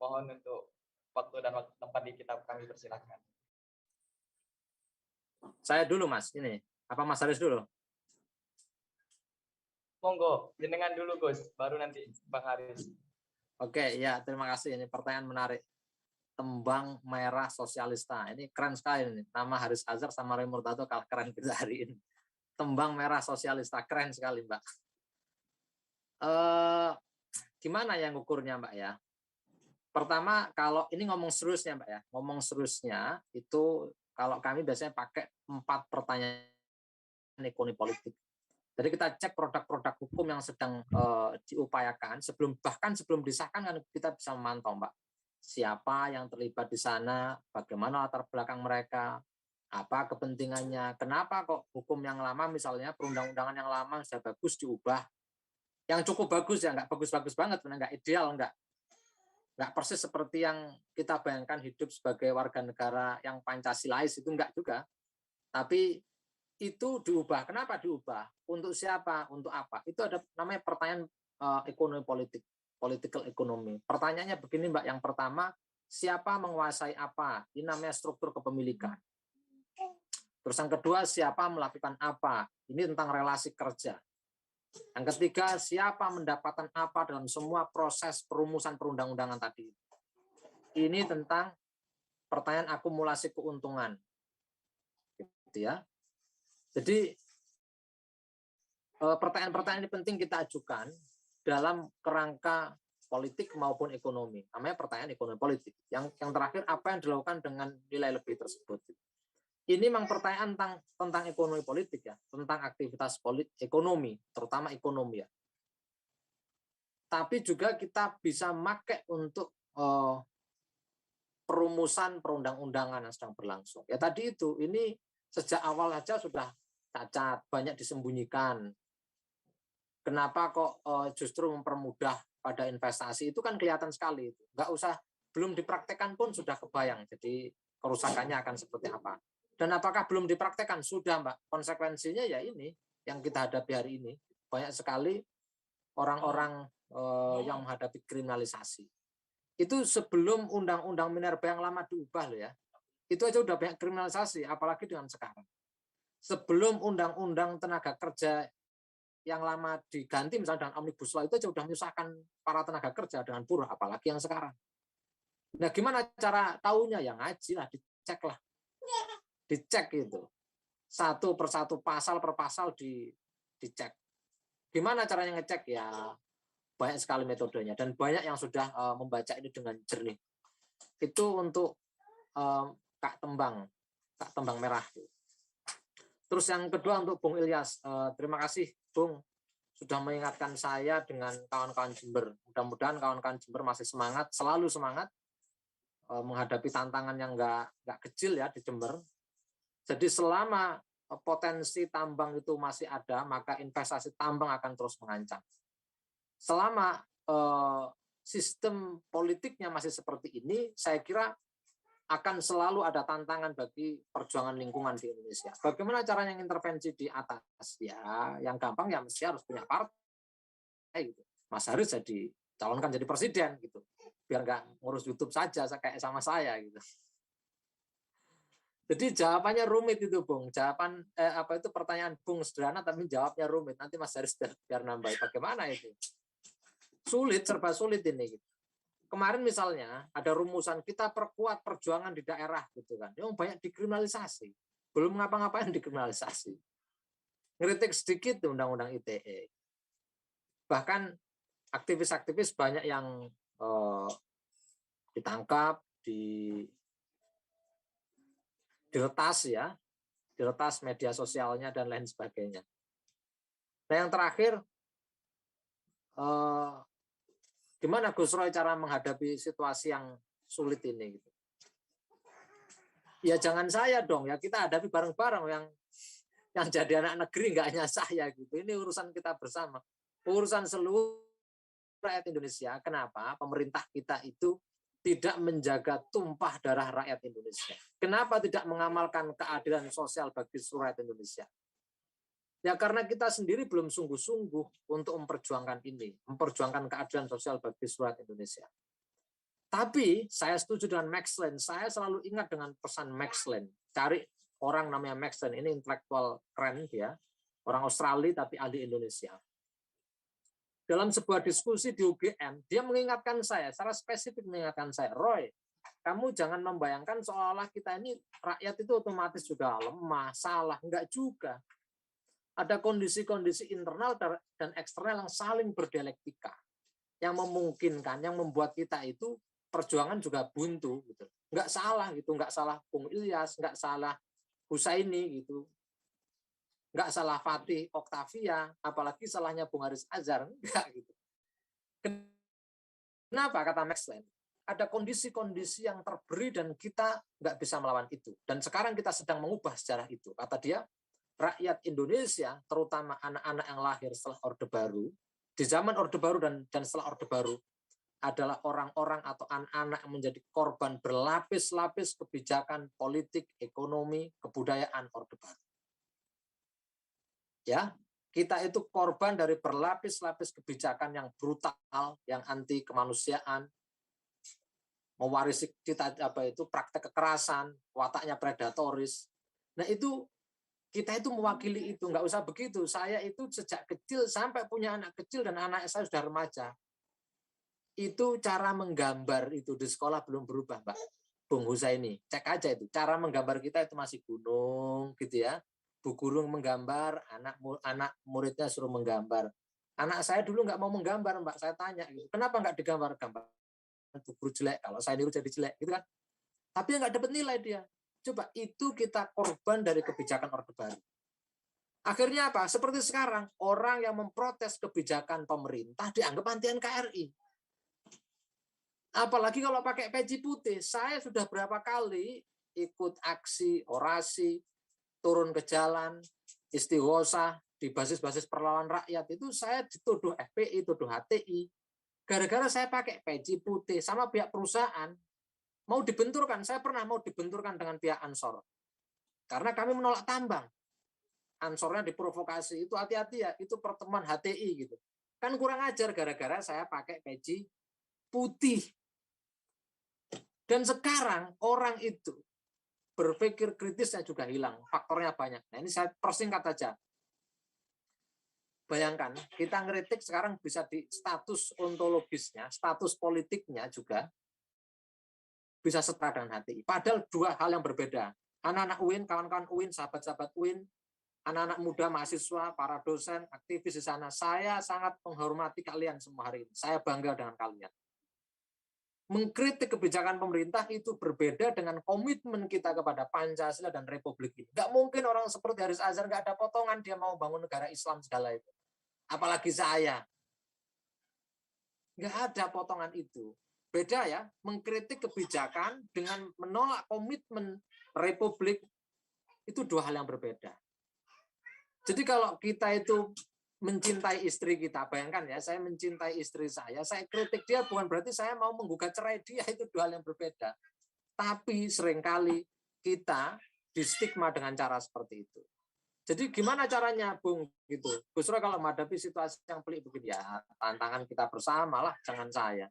Mohon untuk waktu dan tempat di kitab kami persilakan. Saya dulu Mas, ini. Apa Mas Haris dulu? Monggo, jenengan dulu Gus, baru nanti Bang Haris. Oke, ya terima kasih. Ini pertanyaan menarik. Tembang merah sosialista. Ini keren sekali ini. Nama Haris Azhar sama Roy Murtado kalah keren kita hari ini. Tembang merah sosialista, keren sekali Mbak. Gimana yang ukurnya Mbak ya? Pertama, kalau ini ngomong seriusnya Mbak ya, ngomong seriusnya itu kalau kami biasanya pakai 4 pertanyaan ekonomi politik. Jadi kita cek produk-produk hukum yang sedang diupayakan, bahkan sebelum disahkan kan kita bisa memantau Mbak. Siapa yang terlibat di sana, bagaimana latar belakang mereka, apa kepentingannya, kenapa kok hukum yang lama misalnya perundang-undangan yang lama sudah bagus diubah, yang cukup bagus ya, nggak bagus-bagus banget, nggak ideal, nggak persis seperti yang kita bayangkan hidup sebagai warga negara yang Pancasilais itu enggak juga, tapi itu diubah. Kenapa diubah? Untuk siapa? Untuk apa? Itu ada namanya pertanyaan ekonomi politik. Political economy. Pertanyaannya begini Mbak, yang pertama, siapa menguasai apa? Ini namanya struktur kepemilikan. Terus yang kedua, siapa melakukan apa? Ini tentang relasi kerja. Yang ketiga, siapa mendapatkan apa dalam semua proses perumusan perundang-undangan tadi. Ini tentang pertanyaan akumulasi keuntungan. Gitu ya. Jadi, pertanyaan-pertanyaan ini penting kita ajukan dalam kerangka politik maupun ekonomi. Namanya pertanyaan ekonomi politik. Yang terakhir, apa yang dilakukan dengan nilai lebih tersebut. Ini memang pertanyaan tentang ekonomi politik ya, tentang aktivitas ekonomi, terutama ekonomi ya. Tapi juga kita bisa pakai untuk perumusan perundang-undangan yang sedang berlangsung. Ya tadi itu, ini sejak awal saja sudah cacat, banyak disembunyikan. Kenapa kok justru mempermudah pada investasi? Itu kan kelihatan sekali. Nggak usah, belum dipraktekkan pun sudah kebayang. Jadi kerusakannya akan seperti apa. Dan apakah belum dipraktekkan? Sudah Mbak. Konsekuensinya ya ini yang kita hadapi hari ini. Banyak sekali orang-orang yang menghadapi kriminalisasi. Itu sebelum undang-undang Minerba yang lama diubah loh ya. Itu aja udah banyak kriminalisasi, apalagi dengan sekarang. Sebelum undang-undang tenaga kerja yang lama diganti misalnya dengan Omnibus Law itu aja udah menyusahkan para tenaga kerja dengan buruh, apalagi yang sekarang. Nah, gimana cara tahunya? Ya ngaji lah, dicek lah. Dicek itu. Satu persatu, pasal per pasal dicek. Gimana caranya ngecek? Ya banyak sekali metodenya dan banyak yang sudah membaca ini dengan jernih. Itu untuk Kak Tembang Merah. Terus yang kedua untuk Bung Ilyas, terima kasih Bung sudah mengingatkan saya dengan kawan-kawan Jember. Mudah-mudahan kawan-kawan Jember masih semangat, selalu semangat menghadapi tantangan yang nggak kecil ya di Jember. Jadi selama potensi tambang itu masih ada, maka investasi tambang akan terus mengancam. Selama sistem politiknya masih seperti ini, saya kira akan selalu ada tantangan bagi perjuangan lingkungan di Indonesia. Bagaimana caranya intervensi di atas? Ya, yang gampang ya mesti harus punya partai. Gitu. Mas Haris jadi calonkan jadi presiden gitu, biar nggak ngurus YouTube saja kayak sama saya gitu. Jadi jawabannya rumit itu, Bung. Jawaban apa itu pertanyaan Bung sederhana tapi jawabnya rumit. Nanti Mas Haris biar nambah. Bagaimana itu? Sulit, serba sulit ini. Gitu. Kemarin misalnya ada rumusan kita perkuat perjuangan di daerah gitu kan. Yang banyak dikriminalisasi. Belum ngapa-ngapain dikriminalisasi. Ngeritik sedikit undang-undang ITE. Bahkan aktivis-aktivis banyak yang ditangkap, diretas ya, diretas media sosialnya dan lain sebagainya. Nah yang terakhir, gimana Gus Roy cara menghadapi situasi yang sulit ini? Gitu. Ya jangan saya dong, ya kita hadapi bareng-bareng yang jadi anak negeri nggak hanya saya gitu. Ini urusan kita bersama, urusan seluruh rakyat Indonesia. Kenapa pemerintah kita itu tidak menjaga tumpah darah rakyat Indonesia? Kenapa tidak mengamalkan keadilan sosial bagi seluruh rakyat Indonesia? Ya karena kita sendiri belum sungguh-sungguh untuk memperjuangkan ini, memperjuangkan keadilan sosial bagi seluruh rakyat Indonesia. Tapi saya setuju dengan Max Lane. Saya selalu ingat dengan pesan Max Lane. Cari orang namanya Max Lane, ini intelektual keren dia, orang Australia tapi ahli Indonesia. Dalam sebuah diskusi di UGM, dia mengingatkan saya, secara spesifik mengingatkan saya, Roy, kamu jangan membayangkan seolah-olah kita ini rakyat itu otomatis juga lemah, salah, enggak juga. Ada kondisi-kondisi internal dan eksternal yang saling berdialektika, yang memungkinkan, yang membuat kita itu perjuangan juga buntu, gitu. Enggak salah gitu, enggak salah Bung Ilyas, enggak salah Husaini gitu. Enggak salah Fatih Oktavia, apalagi salahnya Bung Haris Azhar, enggak gitu. Kenapa kata Max Lane? Ada kondisi-kondisi yang terberi dan kita nggak bisa melawan itu. Dan sekarang kita sedang mengubah sejarah itu. Kata dia, rakyat Indonesia, terutama anak-anak yang lahir setelah Orde Baru, di zaman Orde Baru dan setelah Orde Baru, adalah orang-orang atau anak-anak yang menjadi korban berlapis-lapis kebijakan politik, ekonomi, kebudayaan Orde Baru. Ya, kita itu korban dari berlapis-lapis kebijakan yang brutal, yang anti kemanusiaan, mewarisi kita praktek kekerasan, wataknya predatoris. Nah itu kita itu mewakili itu, nggak usah begitu. Saya itu sejak kecil sampai punya anak kecil dan anak saya sudah remaja. Itu cara menggambar itu di sekolah belum berubah, Mbak Bung Husaini. Cek aja itu. Cara menggambar kita itu masih gunung gitu ya. Bu guru menggambar, anak muridnya suruh menggambar. Anak saya dulu nggak mau menggambar, Mbak. Saya tanya gitu. Kenapa nggak digambar-gambar? Bu guru jelek, kalau saya niru jadi jelek gitu kan. Tapi nggak dapat nilai dia. Coba itu kita korban dari kebijakan Orde Baru. Akhirnya apa? Seperti sekarang, orang yang memprotes kebijakan pemerintah dianggap anti NKRI. Apalagi kalau pakai peci putih. Saya sudah berapa kali ikut aksi, orasi, turun ke jalan, istighosah di basis-basis perlawanan rakyat. Itu saya dituduh FPI, tuduh HTI. Gara-gara saya pakai peci putih sama pihak perusahaan. Mau dibenturkan, saya pernah mau dibenturkan dengan pihak Ansor. Karena kami menolak tambang. Ansornya diprovokasi, itu hati-hati ya, itu pertemuan HTI gitu. Kan kurang ajar gara-gara saya pakai peci putih. Dan sekarang orang itu berpikir kritisnya juga hilang, faktornya banyak. Nah ini saya persingkat saja. Bayangkan, kita ngeritik sekarang bisa di status ontologisnya, status politiknya juga bisa setara dengan HTI. Padahal dua hal yang berbeda. Anak-anak UIN, kawan-kawan UIN, sahabat-sahabat UIN, anak-anak muda, mahasiswa, para dosen, aktivis di sana, saya sangat menghormati kalian semua hari ini. Saya bangga dengan kalian. Mengkritik kebijakan pemerintah itu berbeda dengan komitmen kita kepada Pancasila dan Republik ini. Nggak mungkin orang seperti Haris Azhar nggak ada potongan, dia mau bangun negara Islam segala itu. apalagi saya. Nggak ada potongan itu. Beda ya, mengkritik kebijakan dengan menolak komitmen Republik, itu dua hal yang berbeda. Jadi kalau kita itu mencintai istri kita, bayangkan ya, saya mencintai istri saya kritik dia bukan berarti saya mau menggugat cerai dia, itu dua hal yang berbeda. Tapi seringkali kita distigma dengan cara seperti itu. Jadi gimana caranya, Bung? Gitu. Gus Roy kalau menghadapi situasi yang pelik begini, ya tantangan kita bersama lah, jangan saya.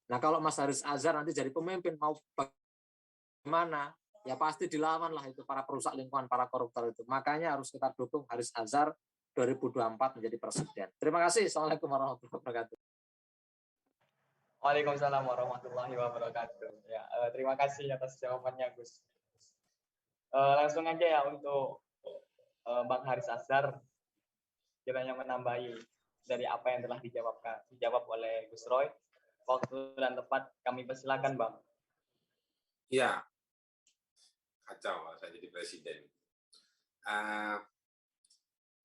Nah kalau Mas Haris Azhar nanti jadi pemimpin, mau bagaimana? Ya pasti dilawan lah itu para perusak lingkungan, para koruptor itu. Makanya harus kita dukung Haris Azhar 2024 menjadi presiden. Terima kasih. Assalamualaikum warahmatullahi wabarakatuh. Waalaikumsalam warahmatullahi wabarakatuh. Ya, terima kasih atas jawabannya, Gus. Langsung aja ya untuk Bang Haris Azhar, kiranya menambahi dari apa yang telah dijawab oleh Gus Roy. Waktu dan tempat kami persilakan, Bang. Iya, kacau saya jadi presiden.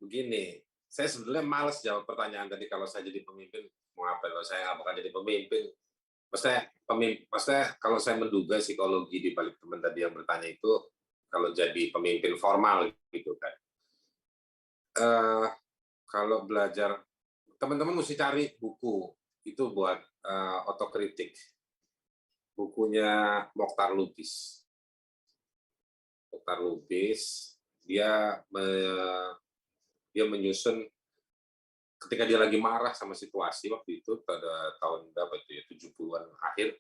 Begini, saya sebenarnya malas jawab pertanyaan tadi kalau saya jadi pemimpin, mau apa kalau saya nggak bakal jadi pemimpin. Maksudnya kalau saya menduga psikologi di balik teman tadi yang bertanya itu, kalau jadi pemimpin formal gitu kan. Kalau belajar, teman-teman mesti cari buku itu buat otokritik. Bukunya Mokhtar Lubis. Mokhtar Lubis, dia menyusun ketika dia lagi marah sama situasi waktu itu pada tahun berapa itu ya, 70-an akhir.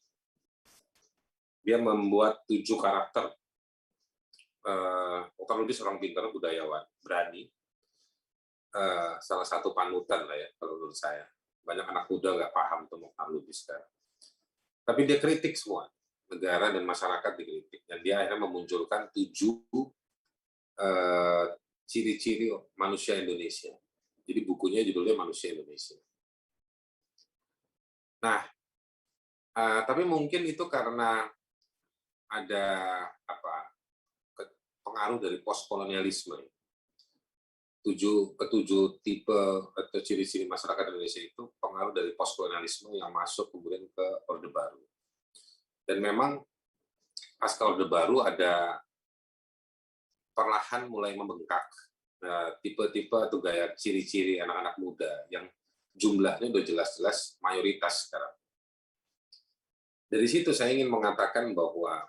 Dia membuat 7 karakter. Mokhtar Lubis orang pintar, budayawan, berani. Salah satu panutan lah ya kalau menurut saya. Banyak anak muda nggak paham tuh Mokhtar Lubis sekarang. Tapi dia kritik semua, negara dan masyarakat dikritik. Dan dia akhirnya memunculkan 7 ciri-ciri manusia Indonesia. Jadi bukunya judulnya Manusia Indonesia. Nah, tapi mungkin itu karena ada pengaruh dari postkolonialisme. Ketujuh tipe atau ciri-ciri masyarakat Indonesia itu pengaruh dari postkolonialisme yang masuk kemudian ke Orde Baru. Dan memang pasca Orde Baru ada perlahan mulai membengkak tipe-tipe atau gaya ciri-ciri anak-anak muda yang jumlahnya udah jelas-jelas mayoritas sekarang. Dari situ saya ingin mengatakan bahwa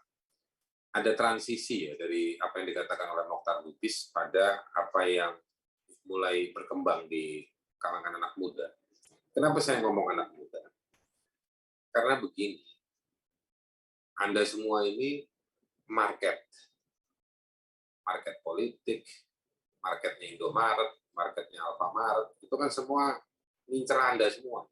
ada transisi ya dari apa yang dikatakan oleh Mokhtar Lubis pada apa yang mulai berkembang di kalangan anak muda. Kenapa saya ngomong anak muda? Karena begini, Anda semua ini market politik, marketnya Indomaret, marketnya Alfamart, itu kan semua ngincer Anda semua.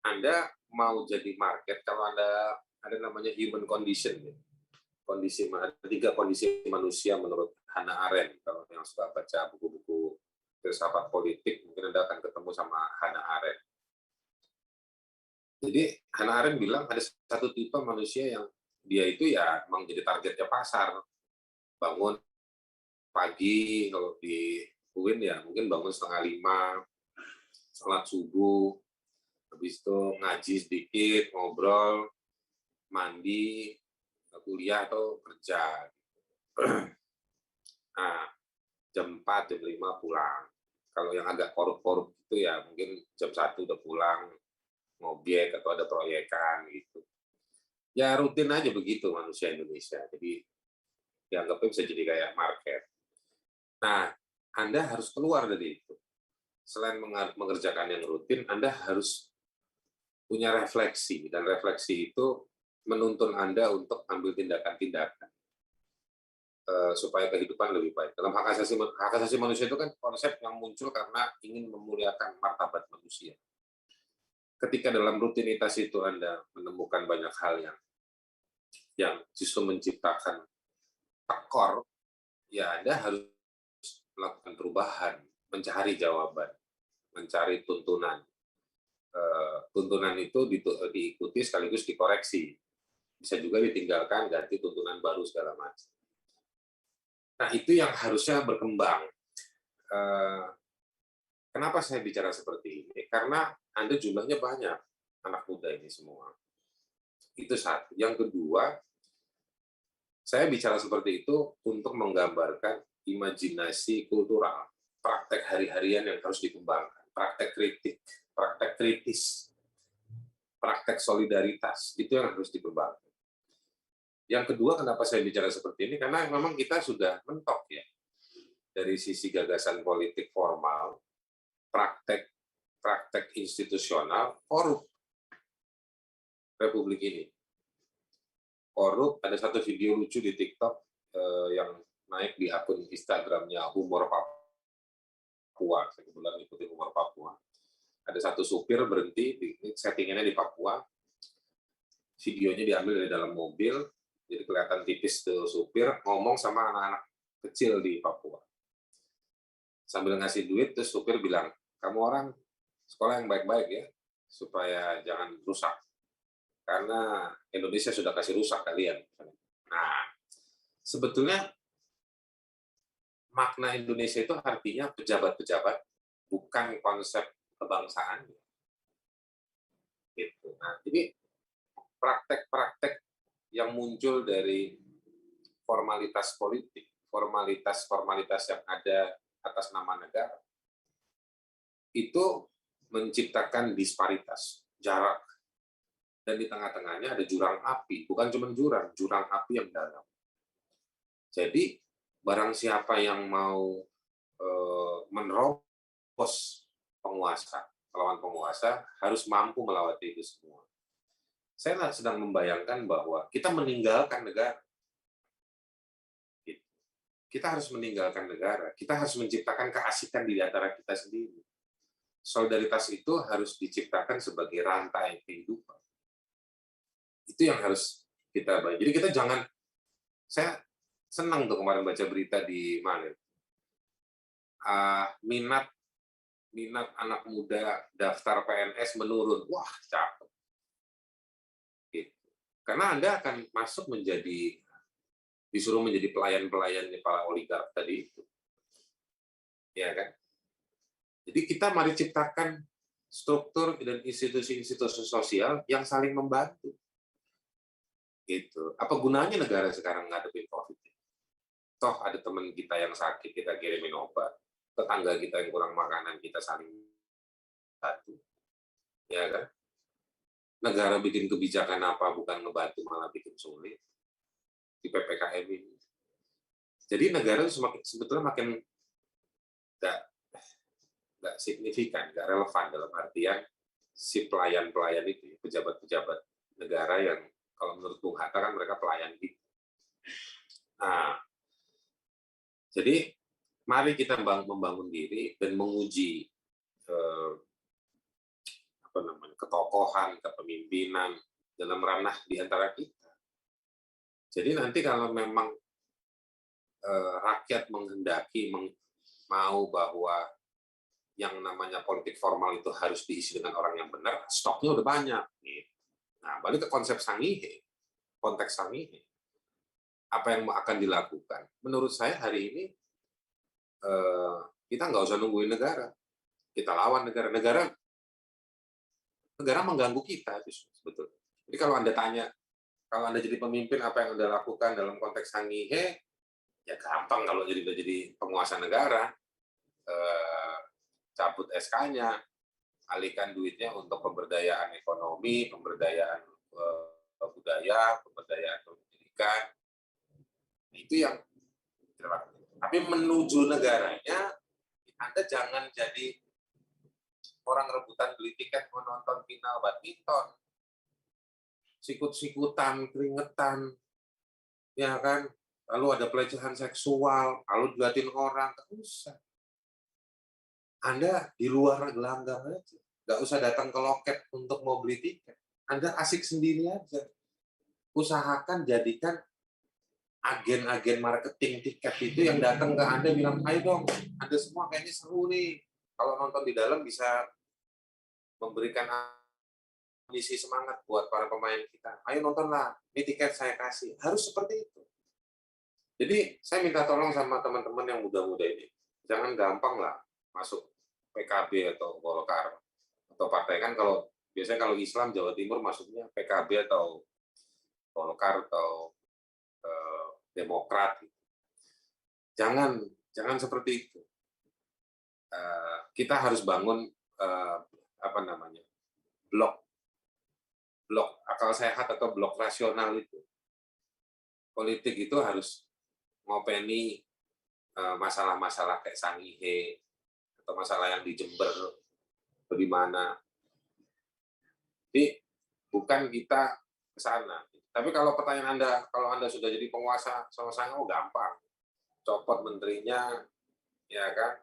Anda mau jadi market kalau Anda ada namanya human condition. Ya. Ada 3 kondisi manusia menurut Hannah Arendt. Kalau yang suka baca buku-buku filsafat politik, mungkin Anda akan ketemu sama Hannah Arendt. Jadi Hannah Arendt bilang ada satu tipe manusia yang dia itu ya memang jadi targetnya pasar. Bangun pagi, kalau di UIN ya mungkin bangun 4:30, sholat subuh, habis itu ngaji sedikit, ngobrol, mandi, kuliah atau kerja. Nah, jam 4, jam 5 pulang. Kalau yang agak korup-korup itu ya mungkin jam 1 udah pulang, ngobyek atau ada proyekan gitu. Ya rutin aja begitu manusia Indonesia. Jadi dianggapnya bisa jadi kayak market. Nah, Anda harus keluar dari itu. Selain mengerjakan yang rutin, Anda harus punya refleksi. Dan refleksi itu menuntun Anda untuk ambil tindakan-tindakan supaya kehidupan lebih baik. Dalam hak asasi manusia itu kan konsep yang muncul karena ingin memuliakan martabat manusia. Ketika dalam rutinitas itu Anda menemukan banyak hal yang justru menciptakan tekor, ya Anda harus melakukan perubahan, mencari jawaban, mencari tuntunan. Tuntunan itu diikuti sekaligus dikoreksi. Bisa juga ditinggalkan, ganti tuntunan baru segala macam. Nah, itu yang harusnya berkembang. Kenapa saya bicara seperti ini? Karena Anda jumlahnya banyak, anak muda ini semua. Itu satu. Yang kedua, saya bicara seperti itu untuk menggambarkan imajinasi kultural, praktek hari-harian yang harus dikembangkan, praktek kritik, praktek kritis, praktek solidaritas, itu yang harus dikembangkan. Yang kedua, kenapa saya bicara seperti ini? Karena memang kita sudah mentok ya, dari sisi gagasan politik formal, praktek institusional, korup Republik ini. Korup, ada satu video lucu di TikTok yang naik di akun Instagramnya Humor Papua. Saya kebetulan ikuti Humor Papua. Ada satu supir berhenti, settingannya di Papua. Videonya diambil dari dalam mobil, jadi kelihatan tipis tuh supir ngomong sama anak-anak kecil di Papua. Sambil ngasih duit, terus supir bilang, kamu orang sekolah yang baik-baik ya, supaya jangan rusak. Karena Indonesia sudah kasih rusak kalian. Nah, sebetulnya makna Indonesia itu artinya pejabat-pejabat, bukan konsep kebangsaan. Gitu. Nah, jadi praktek-praktek yang muncul dari formalitas politik, formalitas yang ada atas nama negara, itu menciptakan disparitas, jarak. Dan di tengah-tengahnya ada jurang api, bukan cuma jurang api yang dalam. Jadi, barang siapa yang mau menerobos penguasa, melawan penguasa, harus mampu melewati itu semua. Saya sedang membayangkan bahwa kita meninggalkan negara. Kita harus meninggalkan negara. Kita harus menciptakan keasikan di antara kita sendiri. Solidaritas itu harus diciptakan sebagai rantai kehidupan. Itu yang harus kita bayar. Jadi kita jangan, saya senang tuh kemarin baca berita di mana, minat anak muda daftar PNS menurun. Wah, cakep. Gitu. Karena Anda akan masuk disuruh menjadi pelayan-pelayan para oligark tadi itu. Ya kan? Jadi kita mari ciptakan struktur dan institusi-institusi sosial yang saling membantu. Gitu. Apa gunanya negara sekarang ngadepin COVID? Toh ada teman kita yang sakit, kita kirimin obat. Tetangga kita yang kurang makanan, kita saling bantu. Ya kan? Negara bikin kebijakan apa, bukan ngebantu, malah bikin sulit. Di PPKM ini. Jadi negara sebetulnya makin nggak signifikan, nggak relevan dalam artian si pelayan-pelayan itu, pejabat-pejabat negara yang kalau menurut Bung Hatta kan mereka pelayan kita. Nah, jadi mari kita membangun diri dan menguji ketokohan, kepemimpinan dalam ranah di antara kita. Jadi nanti kalau memang rakyat menghendaki mau bahwa yang namanya politik formal itu harus diisi dengan orang yang benar, stoknya udah banyak. Nah, balik ke konsep Sangihe, konteks Sangihe. Apa yang akan dilakukan? Menurut saya hari ini kita nggak usah nungguin negara, kita lawan negara. Negara mengganggu kita itu sebetulnya. Jadi kalau Anda tanya, kalau Anda jadi pemimpin apa yang Anda lakukan dalam konteks Sangihe, ya gampang kalau jadi penguasa negara, cabut SK-nya, alihkan duitnya untuk pemberdayaan ekonomi, pemberdayaan budaya, pemberdayaan pendidikan. Itu yang tapi menuju negaranya, Anda jangan jadi orang rebutan beli tiket menonton final badminton, sikut-sikutan, keringetan, ya kan? Lalu ada pelecehan seksual, lalu dilihatin orang, nggak usah. Anda di luar gelanggang aja, nggak usah datang ke loket untuk mau beli tiket. Anda asik sendiri aja. Usahakan jadikan agen-agen marketing tiket itu yang datang ke Anda bilang, ayo dong, Anda semua kayaknya seru nih. Kalau nonton di dalam bisa memberikan misi semangat buat para pemain kita. Ayo nontonlah, ini tiket saya kasih. Harus seperti itu. Jadi saya minta tolong sama teman-teman yang muda-muda ini, jangan gampang lah masuk PKB atau Golkar atau partai, kan kalau biasanya kalau Islam Jawa Timur maksudnya PKB atau Golkar atau Demokrat. Jangan seperti itu. Kita harus bangun blok akal sehat atau blok rasional itu. Politik itu harus ngopeni masalah-masalah kayak Sangihe atau masalah yang di Jember bagaimana. Jadi bukan kita ke sana. Tapi kalau pertanyaan Anda, kalau Anda sudah jadi penguasa sama saya, gampang. Copot menterinya, ya kan?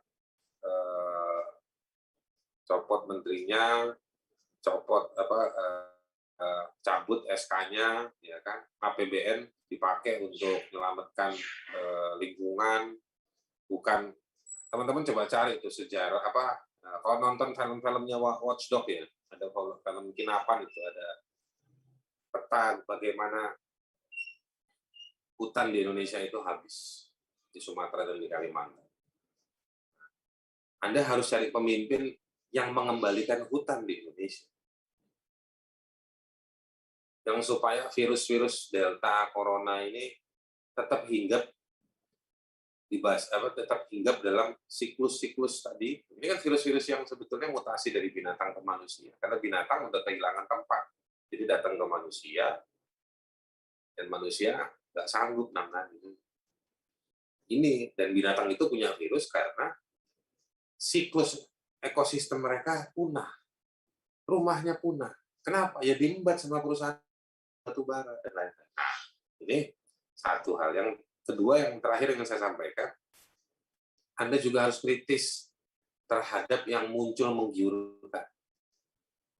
Copot menterinya, cabut SK-nya, ya kan? APBN dipakai untuk menyelamatkan lingkungan, bukan. Teman-teman coba cari itu sejarah kalau nonton film-filmnya Watchdog ya, ada film Kinapan itu, ada peta bagaimana hutan di Indonesia itu habis di Sumatera dan di Kalimantan. Anda harus cari pemimpin yang mengembalikan hutan di Indonesia. Yang supaya virus-virus Delta, Corona ini tetap hinggap tetap hinggap dalam siklus-siklus tadi. Ini kan virus-virus yang sebetulnya mutasi dari binatang ke manusia. Karena binatang udah kehilangan tempat. Jadi datang ke manusia, dan manusia nggak sanggup nangani ini. Dan binatang itu punya virus karena siklus ekosistem mereka punah. Rumahnya punah. Kenapa? Ya diembat sama perusahaan batu bara dan lain-lain. Nah, ini satu hal. Yang kedua, yang terakhir yang saya sampaikan, Anda juga harus kritis terhadap yang muncul menggiurkan.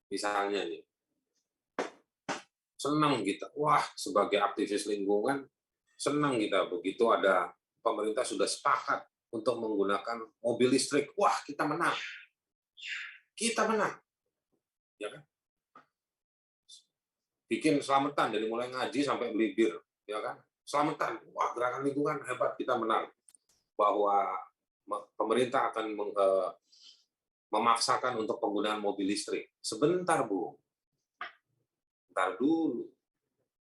Misalnya nih, senang kita, sebagai aktivis lingkungan, senang kita begitu ada pemerintah sudah sepakat untuk menggunakan mobil listrik. Kita menang. Kita menang. Ya kan? Bikin selamatan dari mulai ngaji sampai beli bir, ya kan? Selamatan. Gerakan lingkungan hebat, kita menang. Bahwa pemerintah akan memaksakan untuk penggunaan mobil listrik. Sebentar, Bu. Ntar dulu.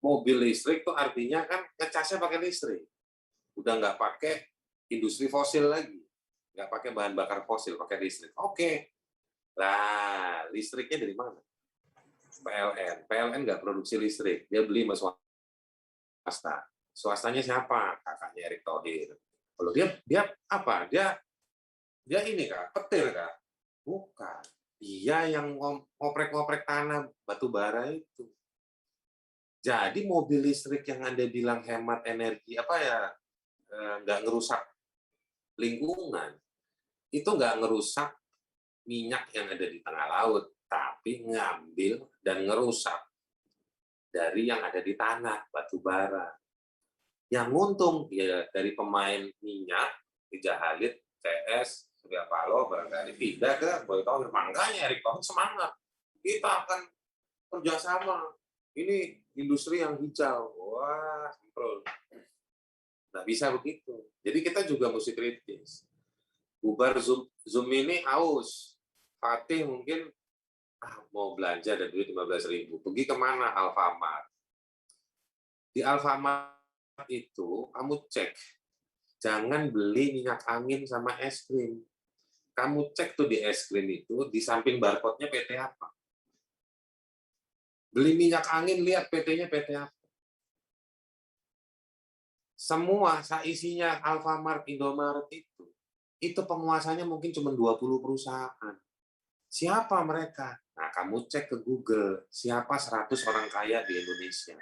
Mobil listrik itu artinya kan ngecasnya pakai listrik. Udah nggak pakai industri fosil lagi. Nggak pakai bahan bakar fosil, pakai listrik. Oke. Lah, listriknya dari mana? PLN. PLN nggak produksi listrik. Dia beli sama swasta. Swastanya siapa? Kakaknya Erick Thohir. Kalau dia apa? Dia ini kah? Petir kah? Bukan. Dia yang ngoprek-ngoprek tanah batu bara itu. Jadi mobil listrik yang Anda bilang hemat energi, nggak ngerusak lingkungan, itu nggak ngerusak minyak yang ada di tengah laut, tapi ngambil dan ngerusak dari yang ada di tanah, batu bara. Yang untung ya dari pemain minyak, Ija Halid, CS, Surya Paloh, barangkali pindah ke Boy Thohir. Makanya Erick Thohir semangat. Kita akan kerjasama. Ini industri yang hijau. Sempurna. Nggak bisa begitu. Jadi kita juga mesti kritis. Bubar Zoom ini haus. Fatih mungkin mau belanja ada duit 15.000. Pergi kemana? Alfamart. Di Alfamart itu kamu cek. Jangan beli minyak angin sama es krim. Kamu cek tuh di es krim itu, di samping barcode-nya PT apa. Beli minyak angin, lihat PT-nya PT apa. Semua isinya Alfamart, Indomaret itu penguasanya mungkin cuma 20 perusahaan. Siapa mereka? Nah, kamu cek ke Google, siapa 100 orang kaya di Indonesia.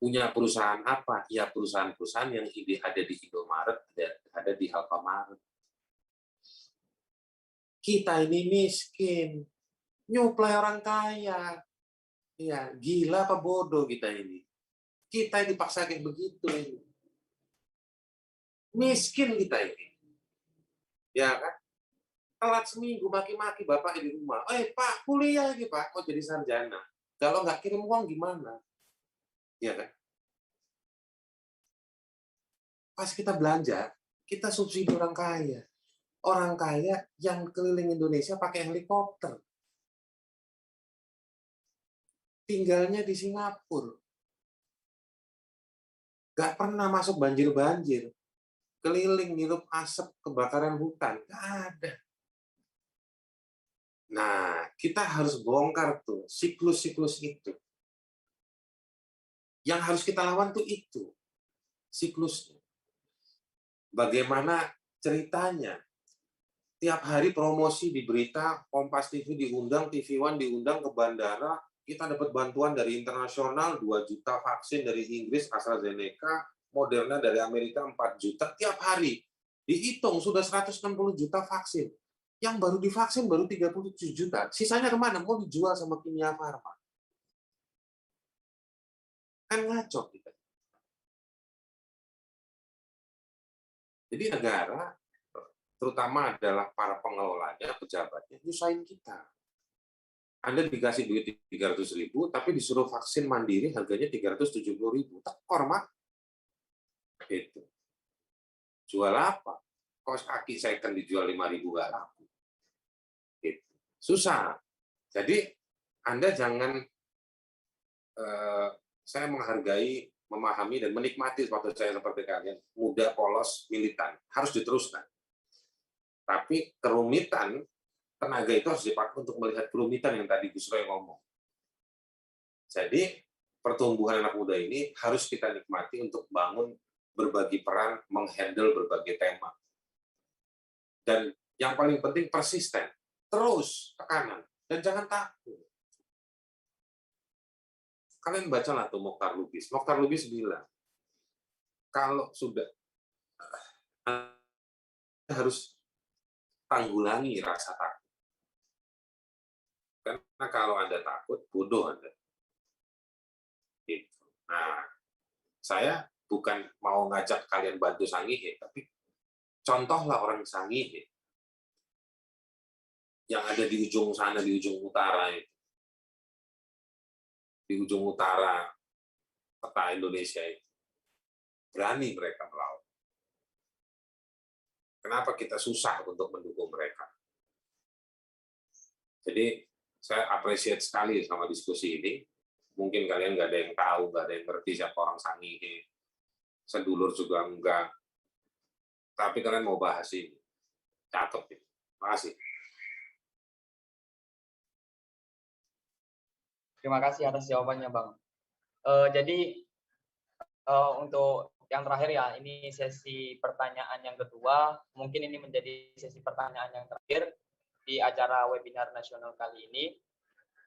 Punya perusahaan apa? Ya perusahaan-perusahaan yang ada di Indomaret, ada di Alfamart. Kita ini miskin, nyuplai orang kaya. Ya, gila apa bodoh kita ini? Kita yang dipaksa kayak begitu ini. Miskin kita ini. Ya kan? Telat seminggu maki-maki bapak di rumah. Pak, kuliah lagi Pak, kok jadi sarjana? Kalau nggak kirim uang gimana? Ya kan? Pas kita belanja, kita subsidi orang kaya. orang kaya yang keliling Indonesia pakai helikopter. Tinggalnya di Singapura. Nggak pernah masuk banjir-banjir. Keliling ngirup asap kebakaran hutan. Nggak ada. Nah, kita harus bongkar tuh siklus-siklus itu. Yang harus kita lawan tuh itu. Siklusnya. Bagaimana ceritanya? Tiap hari promosi di berita, Kompas TV diundang, TV One diundang ke bandara, kita dapat bantuan dari internasional, 2 juta vaksin dari Inggris, AstraZeneca, Moderna dari Amerika 4 juta, tiap hari. Dihitung sudah 160 juta vaksin. Yang baru divaksin baru 37 juta. Sisanya kemana? Mau dijual sama Kimia Farma. Kan ngaco kita. Jadi negara, terutama adalah para pengelolanya, pejabatnya, nyusahin kita. Anda dikasih duit 300.000, tapi disuruh vaksin mandiri harganya 370.000. Tekor, Mak. Itu. Jual apa? Kos kaki second dijual 5.000 nggak laku. Gitu. Susah. Jadi Anda jangan, saya menghargai, memahami dan menikmati waktu saya seperti kalian, muda, polos, militan, harus diteruskan. Tapi kerumitan, tenaga itu harus dipakai untuk melihat kerumitan yang tadi Gus Roy ngomong. Jadi pertumbuhan anak muda ini harus kita nikmati untuk bangun berbagi peran, menghandle berbagai tema. Dan yang paling penting persisten, terus tekanan, dan jangan takut. Kalian bacalah tuh Mokhtar Lubis. Mokhtar Lubis bilang, kalau sudah harus tanggulangi rasa takut. Karena kalau Anda takut, bodoh Anda. Gitu. Nah, saya bukan mau ngajak kalian bantu Sangihe, tapi contohlah orang Sangihe yang ada di ujung sana, di ujung utara itu. Di ujung utara peta Indonesia itu. Berani mereka melawan. Kenapa kita susah untuk mendukung mereka? Jadi saya appreciate sekali sama diskusi ini. Mungkin kalian nggak ada yang tahu, nggak ada yang ngerti siapa orang Sangihe. Sedulur juga enggak. Tapi kalian mau bahas ini. Catat. Terima kasih. Terima kasih atas jawabannya, Bang. Jadi untuk yang terakhir ya, ini sesi pertanyaan yang kedua. Mungkin ini menjadi sesi pertanyaan yang terakhir di acara webinar nasional kali ini.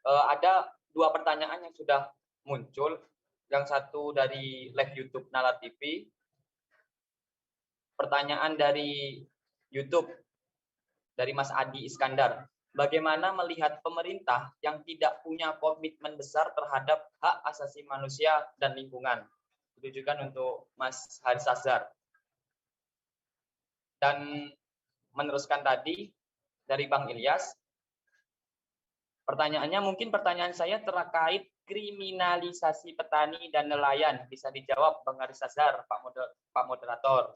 Ada 2 pertanyaan yang sudah muncul. Yang satu dari live YouTube Nala TV. Pertanyaan dari YouTube dari Mas Adi Iskandar. Bagaimana melihat pemerintah yang tidak punya komitmen besar terhadap hak asasi manusia dan lingkungan? Ditujukan untuk Mas Haris Azhar. Dan meneruskan tadi dari Bang Ilyas, pertanyaannya mungkin pertanyaan saya terkait kriminalisasi petani dan nelayan. Bisa dijawab Bang Haris Azhar, Pak Moderator.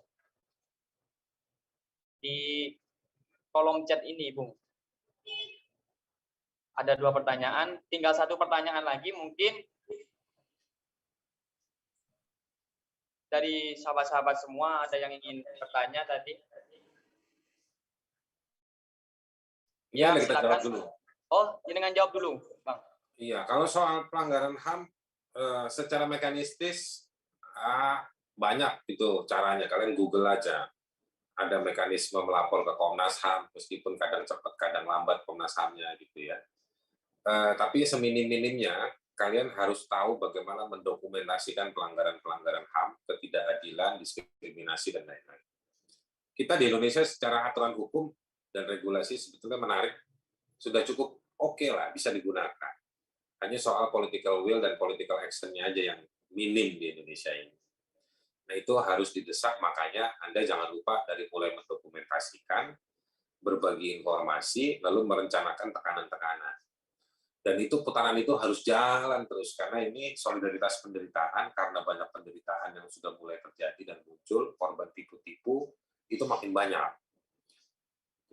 Di kolom chat ini, Bung. Ada 2 pertanyaan, tinggal 1 pertanyaan lagi mungkin dari sahabat-sahabat semua ada yang ingin bertanya tadi. Ya, kita jawab silakan. dulu. Oh, jangan jawab dulu, Bang. Iya, kalau soal pelanggaran HAM secara mekanistis banyak itu caranya. Kalian Google aja. Ada mekanisme melapor ke Komnas HAM, meskipun kadang cepat, kadang lambat Komnas HAM-nya gitu ya. Tapi seminim-minimnya, kalian harus tahu bagaimana mendokumentasikan pelanggaran-pelanggaran HAM, ketidakadilan, diskriminasi, dan lain-lain. Kita di Indonesia secara aturan hukum dan regulasi sebetulnya menarik, sudah cukup oke lah, bisa digunakan. Hanya soal political will dan political action-nya aja yang minim di Indonesia ini. Nah, itu harus didesak, makanya Anda jangan lupa dari mulai mendokumentasikan, berbagi informasi, lalu merencanakan tekanan-tekanan. Dan itu putaran itu harus jalan terus, karena ini solidaritas penderitaan, karena banyak penderitaan yang sudah mulai terjadi dan muncul, korban tipu-tipu, itu makin banyak.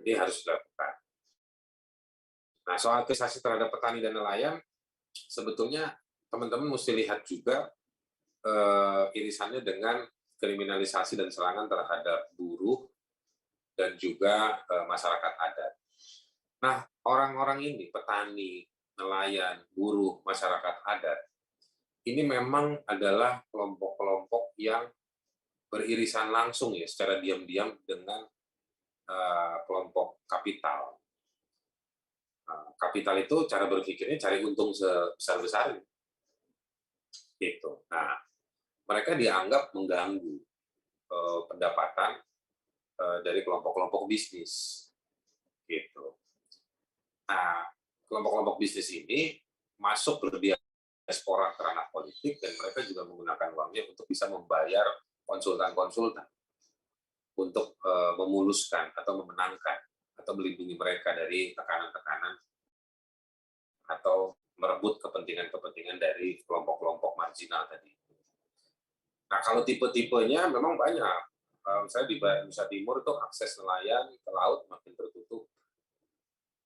Jadi harus dilakukan. Nah, soal kriminalisasi terhadap petani dan nelayan, sebetulnya teman-teman mesti lihat juga irisannya dengan kriminalisasi dan serangan terhadap buruh dan juga masyarakat adat. Nah, orang-orang ini, petani, nelayan, buruh, masyarakat adat, ini memang adalah kelompok-kelompok yang beririsan langsung ya, secara diam-diam dengan kelompok kapital. Kapital itu cara berpikirnya cari untung sebesar-besarnya. Gitu. Nah, mereka dianggap mengganggu pendapatan dari kelompok-kelompok bisnis. Gitu. Nah, kelompok-kelompok bisnis ini masuk ke diaspora ke ranah politik dan mereka juga menggunakan uangnya untuk bisa membayar konsultan-konsultan untuk memuluskan atau memenangkan atau melindungi mereka dari tekanan-tekanan atau merebut kepentingan-kepentingan dari kelompok-kelompok marginal tadi. Nah, kalau tipe-tipenya memang banyak. Misalnya di Nusa Timur itu akses nelayan ke laut makin tertutup.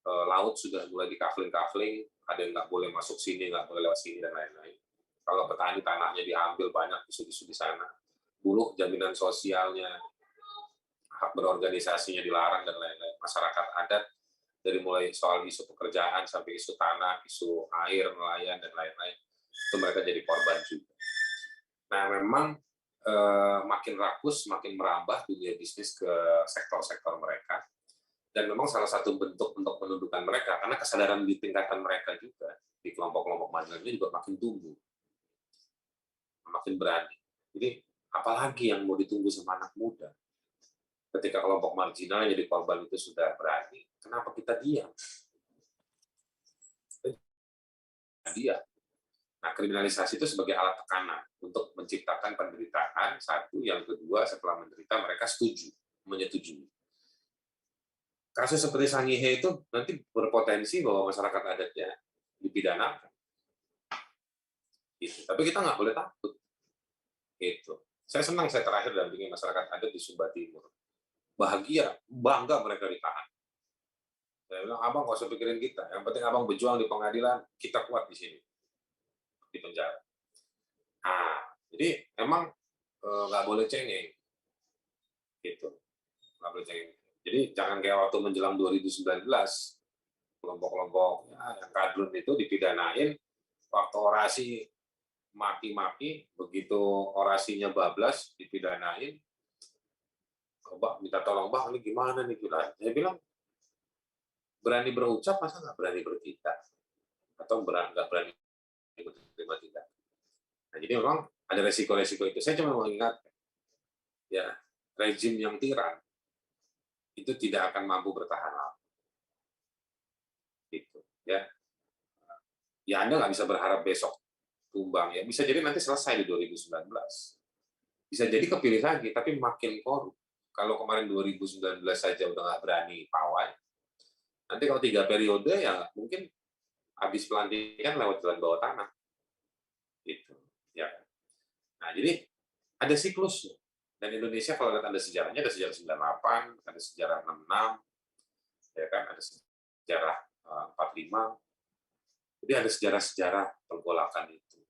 Laut sudah mulai dikafling-kafling, ada yang nggak boleh masuk sini, nggak boleh lewat sini, dan lain-lain. Kalau petani tanahnya diambil banyak isu-isu di sana. Buruh jaminan sosialnya, hak berorganisasinya dilarang, dan lain-lain. Masyarakat adat, dari mulai soal isu pekerjaan sampai isu tanah, isu air, nelayan, dan lain-lain, itu mereka jadi korban juga. Nah, memang makin rakus, makin merambah dunia bisnis ke sektor-sektor mereka, dan memang salah satu bentuk untuk menundukkan mereka, karena kesadaran di tingkatan mereka juga, di kelompok-kelompok marginal juga makin tumbuh, makin berani. Jadi, apalagi yang mau ditunggu sama anak muda? Ketika kelompok marginal yang jadi korban itu sudah berani, kenapa kita diam? Diam. Nah, kriminalisasi itu sebagai alat tekanan untuk menciptakan penderitaan, satu. Yang kedua, setelah menderita, mereka menyetujui. Kasus seperti Sangihe itu nanti berpotensi bahwa masyarakat adatnya dipidanakan. Gitu. Tapi kita nggak boleh takut. Gitu. Saya senang saya terakhir dampingi masyarakat adat di Sumba Timur. Bahagia, bangga mereka ditahan. Saya bilang, abang nggak usah pikirin kita. Yang penting abang berjuang di pengadilan, kita kuat di sini. Di penjara. Nah, jadi emang nggak boleh cengeng. Gitu. Nggak boleh cengeng. Jadi jangan kayak waktu menjelang 2019, kelompok-kelompok yang kadrun itu dipidanain, waktu orasi maki-maki, begitu orasinya bablas, dipidanain, Mbak minta tolong, Mbak ini gimana nih? Saya bilang, berani berucap, masa nggak berani bertindak? Atau nggak berani menerima tindak? Nah, jadi memang ada resiko-resiko itu. Saya cuma mengingatkan, ya, rezim yang tiran, itu tidak akan mampu bertahan lama. Gitu, ya. Ya, Anda nggak bisa berharap besok tumbang. Ya, bisa jadi nanti selesai di 2019. Bisa jadi kepilih lagi, tapi makin korup. Kalau kemarin 2019 saja udah nggak berani pawai, nanti kalau 3 periode ya mungkin habis pelantikan lewat jalan bawah tanah. Gitu. Ya. Nah, jadi ada siklusnya. Dan Indonesia kalau lihat ada sejarahnya, ada sejarah 98, ada sejarah 66, ya kan, ada sejarah 45. Jadi ada sejarah-sejarah pergolakan itu.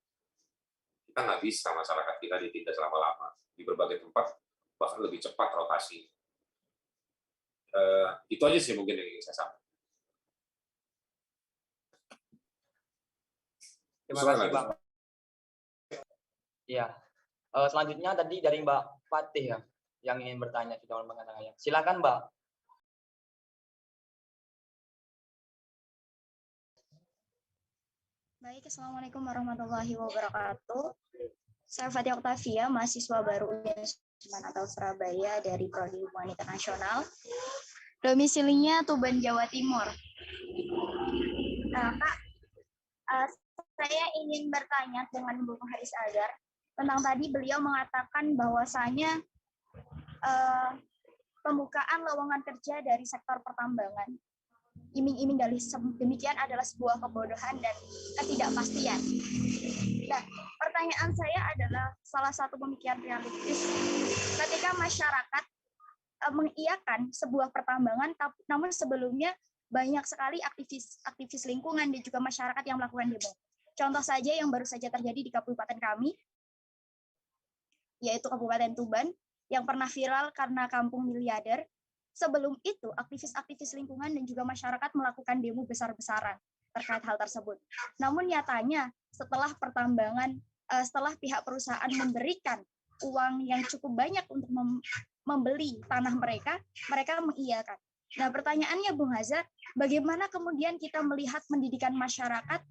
Kita nggak bisa masyarakat kita ditindas lama-lama di berbagai tempat, bahkan lebih cepat rotasi. Itu aja sih mungkin yang ingin saya sampaikan. Terima kasih, Bang. Ya, selanjutnya tadi dari Mbak Fatih ya, yang ingin bertanya sudah mengatakan. Silakan, Mbak. Baik, Assalamualaikum warahmatullahi wabarakatuh. Saya Fatia Oktavia, mahasiswa baru Universitas atau Surabaya dari Prodi Hubungan Internasional. Domisilinya Tuban, Jawa Timur. Kak, saya ingin bertanya dengan Bung Haris Azhar tentang tadi beliau mengatakan bahwasanya pembukaan lowongan kerja dari sektor pertambangan iming-iming demikian adalah sebuah kebodohan dan ketidakpastian. Nah, pertanyaan saya adalah salah satu pemikiran realistis ketika masyarakat mengiyakan sebuah pertambangan, namun sebelumnya banyak sekali aktivis lingkungan dan juga masyarakat yang melakukan demo. Contoh saja yang baru saja terjadi di kabupaten kami, yaitu Kabupaten Tuban, yang pernah viral karena kampung miliarder. Sebelum itu, aktivis-aktivis lingkungan dan juga masyarakat melakukan demo besar-besaran terkait hal tersebut. Namun nyatanya, setelah pertambangan, setelah pihak perusahaan memberikan uang yang cukup banyak untuk membeli tanah mereka, mereka mengiyakan. Nah, pertanyaannya Bung Hazar, bagaimana kemudian kita melihat pendidikan masyarakat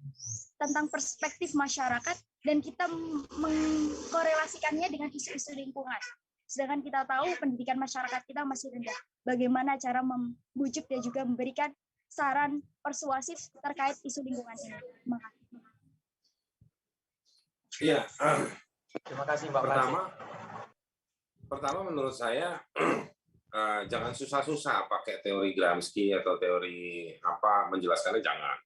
tentang perspektif masyarakat dan kita mengkorelasikannya dengan isu-isu lingkungan. Sedangkan kita tahu pendidikan masyarakat kita masih rendah. Bagaimana cara membujuk dan juga memberikan saran persuasif terkait isu lingkungan ini? Terima kasih. Iya. Terima kasih Mbak. Pertama menurut saya jangan susah-susah pakai teori Gramsci atau teori apa menjelaskannya, jangan.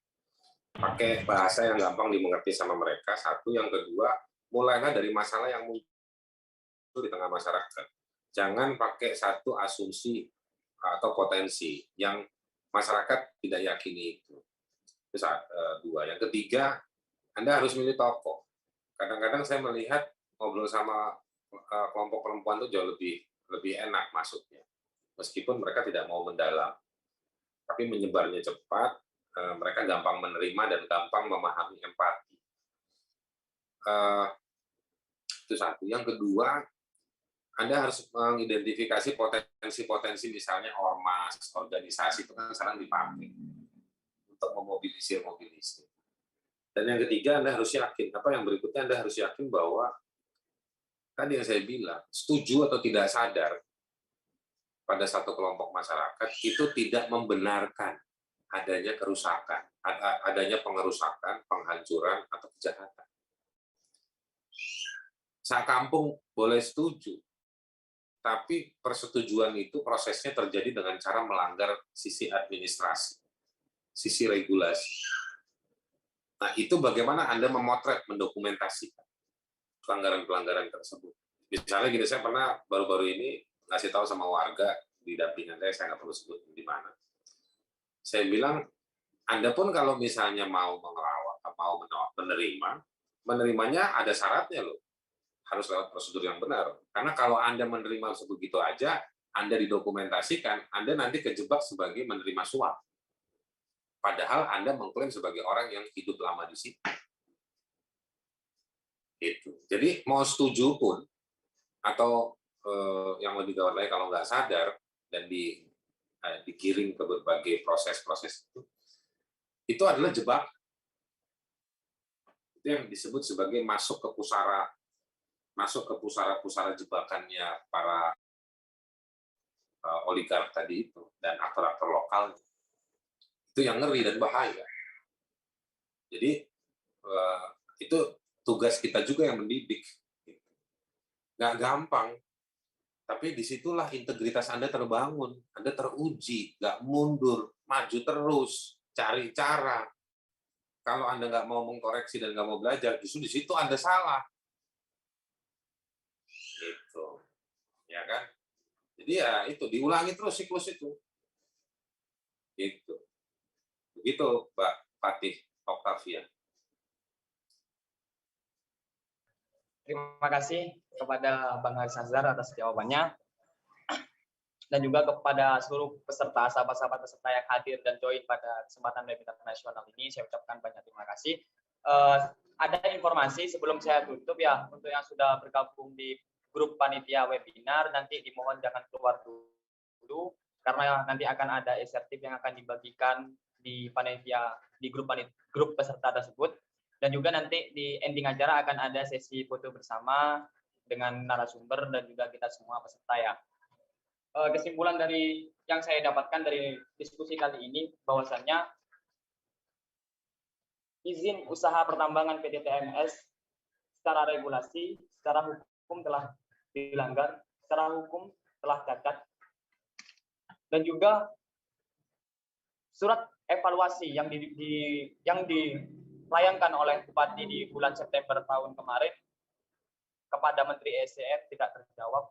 Pakai bahasa yang gampang dimengerti sama mereka. Satu, yang kedua, mulailah dari masalah yang muncul di tengah masyarakat. Jangan pakai satu asumsi atau potensi yang masyarakat tidak yakini itu. Itu dua. Yang ketiga, Anda harus milih tokoh. Kadang-kadang saya melihat ngobrol sama kelompok perempuan itu jauh lebih enak masuknya. Meskipun mereka tidak mau mendalam. Tapi menyebarnya cepat, mereka gampang menerima dan gampang memahami empati. Itu satu. Yang kedua, Anda harus mengidentifikasi potensi-potensi, misalnya ormas, organisasi itu kan sekarang dipakai untuk memobilisir. Dan yang ketiga, Anda harus yakin, yang berikutnya Anda harus yakin bahwa tadi yang saya bilang, setuju atau tidak sadar pada satu kelompok masyarakat itu tidak membenarkan adanya kerusakan, adanya pengerusakan, penghancuran, atau kejahatan. Sakampung boleh setuju, tapi persetujuan itu prosesnya terjadi dengan cara melanggar sisi administrasi, sisi regulasi. Nah, itu bagaimana Anda memotret, mendokumentasikan pelanggaran-pelanggaran tersebut. Misalnya gini, saya pernah baru-baru ini ngasih tahu sama warga di dampingan saya nggak perlu sebut di mana. Saya bilang, Anda pun kalau misalnya mau menerimanya ada syaratnya loh. Harus lewat prosedur yang benar. Karena kalau Anda menerima sebegitu aja, Anda didokumentasikan, Anda nanti kejebak sebagai menerima suap. Padahal Anda mengklaim sebagai orang yang hidup lama di situ. Itu. Jadi mau setuju pun, atau yang lebih gawat lagi kalau nggak sadar dan digiring ke berbagai proses-proses itu adalah jebak. Itu yang disebut sebagai masuk ke pusara jebakannya para oligark tadi itu dan aktor-aktor lokal. Itu yang ngeri dan bahaya. Jadi itu tugas kita juga yang mendidik. Nggak gampang, tapi disitulah integritas Anda terbangun, Anda teruji, nggak mundur, maju terus, cari cara. Kalau Anda nggak mau mengkoreksi dan nggak mau belajar, justru di situ Anda salah. Gitu. Ya kan? Jadi ya itu, diulangi terus siklus itu. Gitu. Begitu, Mbak Fatih Oktavia. Terima kasih kepada Bang Haris Azhar atas jawabannya. Dan juga kepada seluruh peserta, sahabat-sahabat peserta yang hadir dan join pada kesempatan webinar nasional ini, saya ucapkan banyak terima kasih. Ada informasi sebelum saya tutup ya, untuk yang sudah bergabung di grup panitia webinar, nanti dimohon jangan keluar dulu, karena nanti akan ada e-sertif yang akan dibagikan di panitia, di grup peserta tersebut. Dan juga nanti di ending acara akan ada sesi foto bersama dengan narasumber dan juga kita semua peserta ya. Kesimpulan dari yang saya dapatkan dari diskusi kali ini bahwasannya izin usaha pertambangan PT TMS secara regulasi, secara hukum telah dilanggar, secara hukum telah cacat, dan juga surat evaluasi yang dilayangkan oleh Bupati di bulan September tahun kemarin kepada Menteri ESDM tidak terjawab.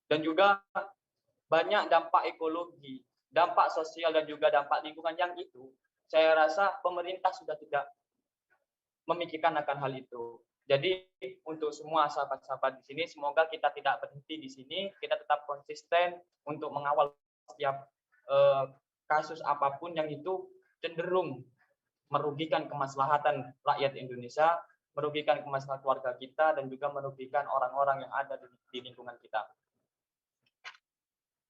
Dan juga banyak dampak ekologi, dampak sosial, dan juga dampak lingkungan yang itu, saya rasa pemerintah sudah tidak memikirkan akan hal itu. Jadi untuk semua sahabat-sahabat di sini, semoga kita tidak berhenti di sini, kita tetap konsisten untuk mengawal setiap kasus apapun yang itu cenderung merugikan kemaslahatan rakyat Indonesia, merugikan kemaslahatan keluarga kita, dan juga merugikan orang-orang yang ada di lingkungan kita.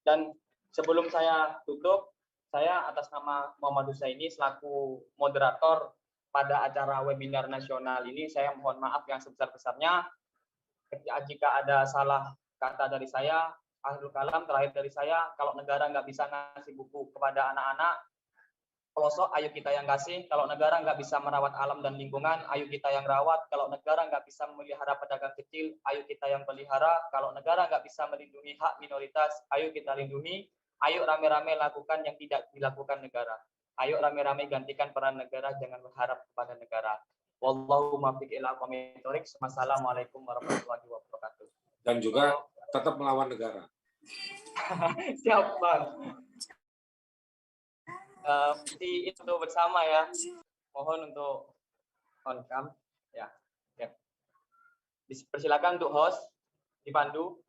Dan sebelum saya tutup, saya atas nama Muhammad Husaini selaku moderator pada acara webinar nasional ini, saya mohon maaf yang sebesar-besarnya jika ada salah kata dari saya. Akhirul kalam, terakhir dari saya, kalau negara nggak bisa ngasih buku kepada anak-anak pelosok, ayo kita yang kasih. Kalau negara nggak bisa merawat alam dan lingkungan, ayo kita yang rawat. Kalau negara nggak bisa memelihara pedagang kecil, ayo kita yang pelihara. Kalau negara nggak bisa melindungi hak minoritas, ayo kita lindungi. Ayo rame-rame lakukan yang tidak dilakukan negara. Ayo rame-rame gantikan peran negara, jangan berharap kepada negara. Wallahu muwaffiq ila aqwamit thoriq. Wassalamualaikum warahmatullahi wabarakatuh. Dan juga tetap melawan negara. Siap, Bang. Itu bersama ya. Mohon untuk on cam ya. Persilakan untuk host dipandu.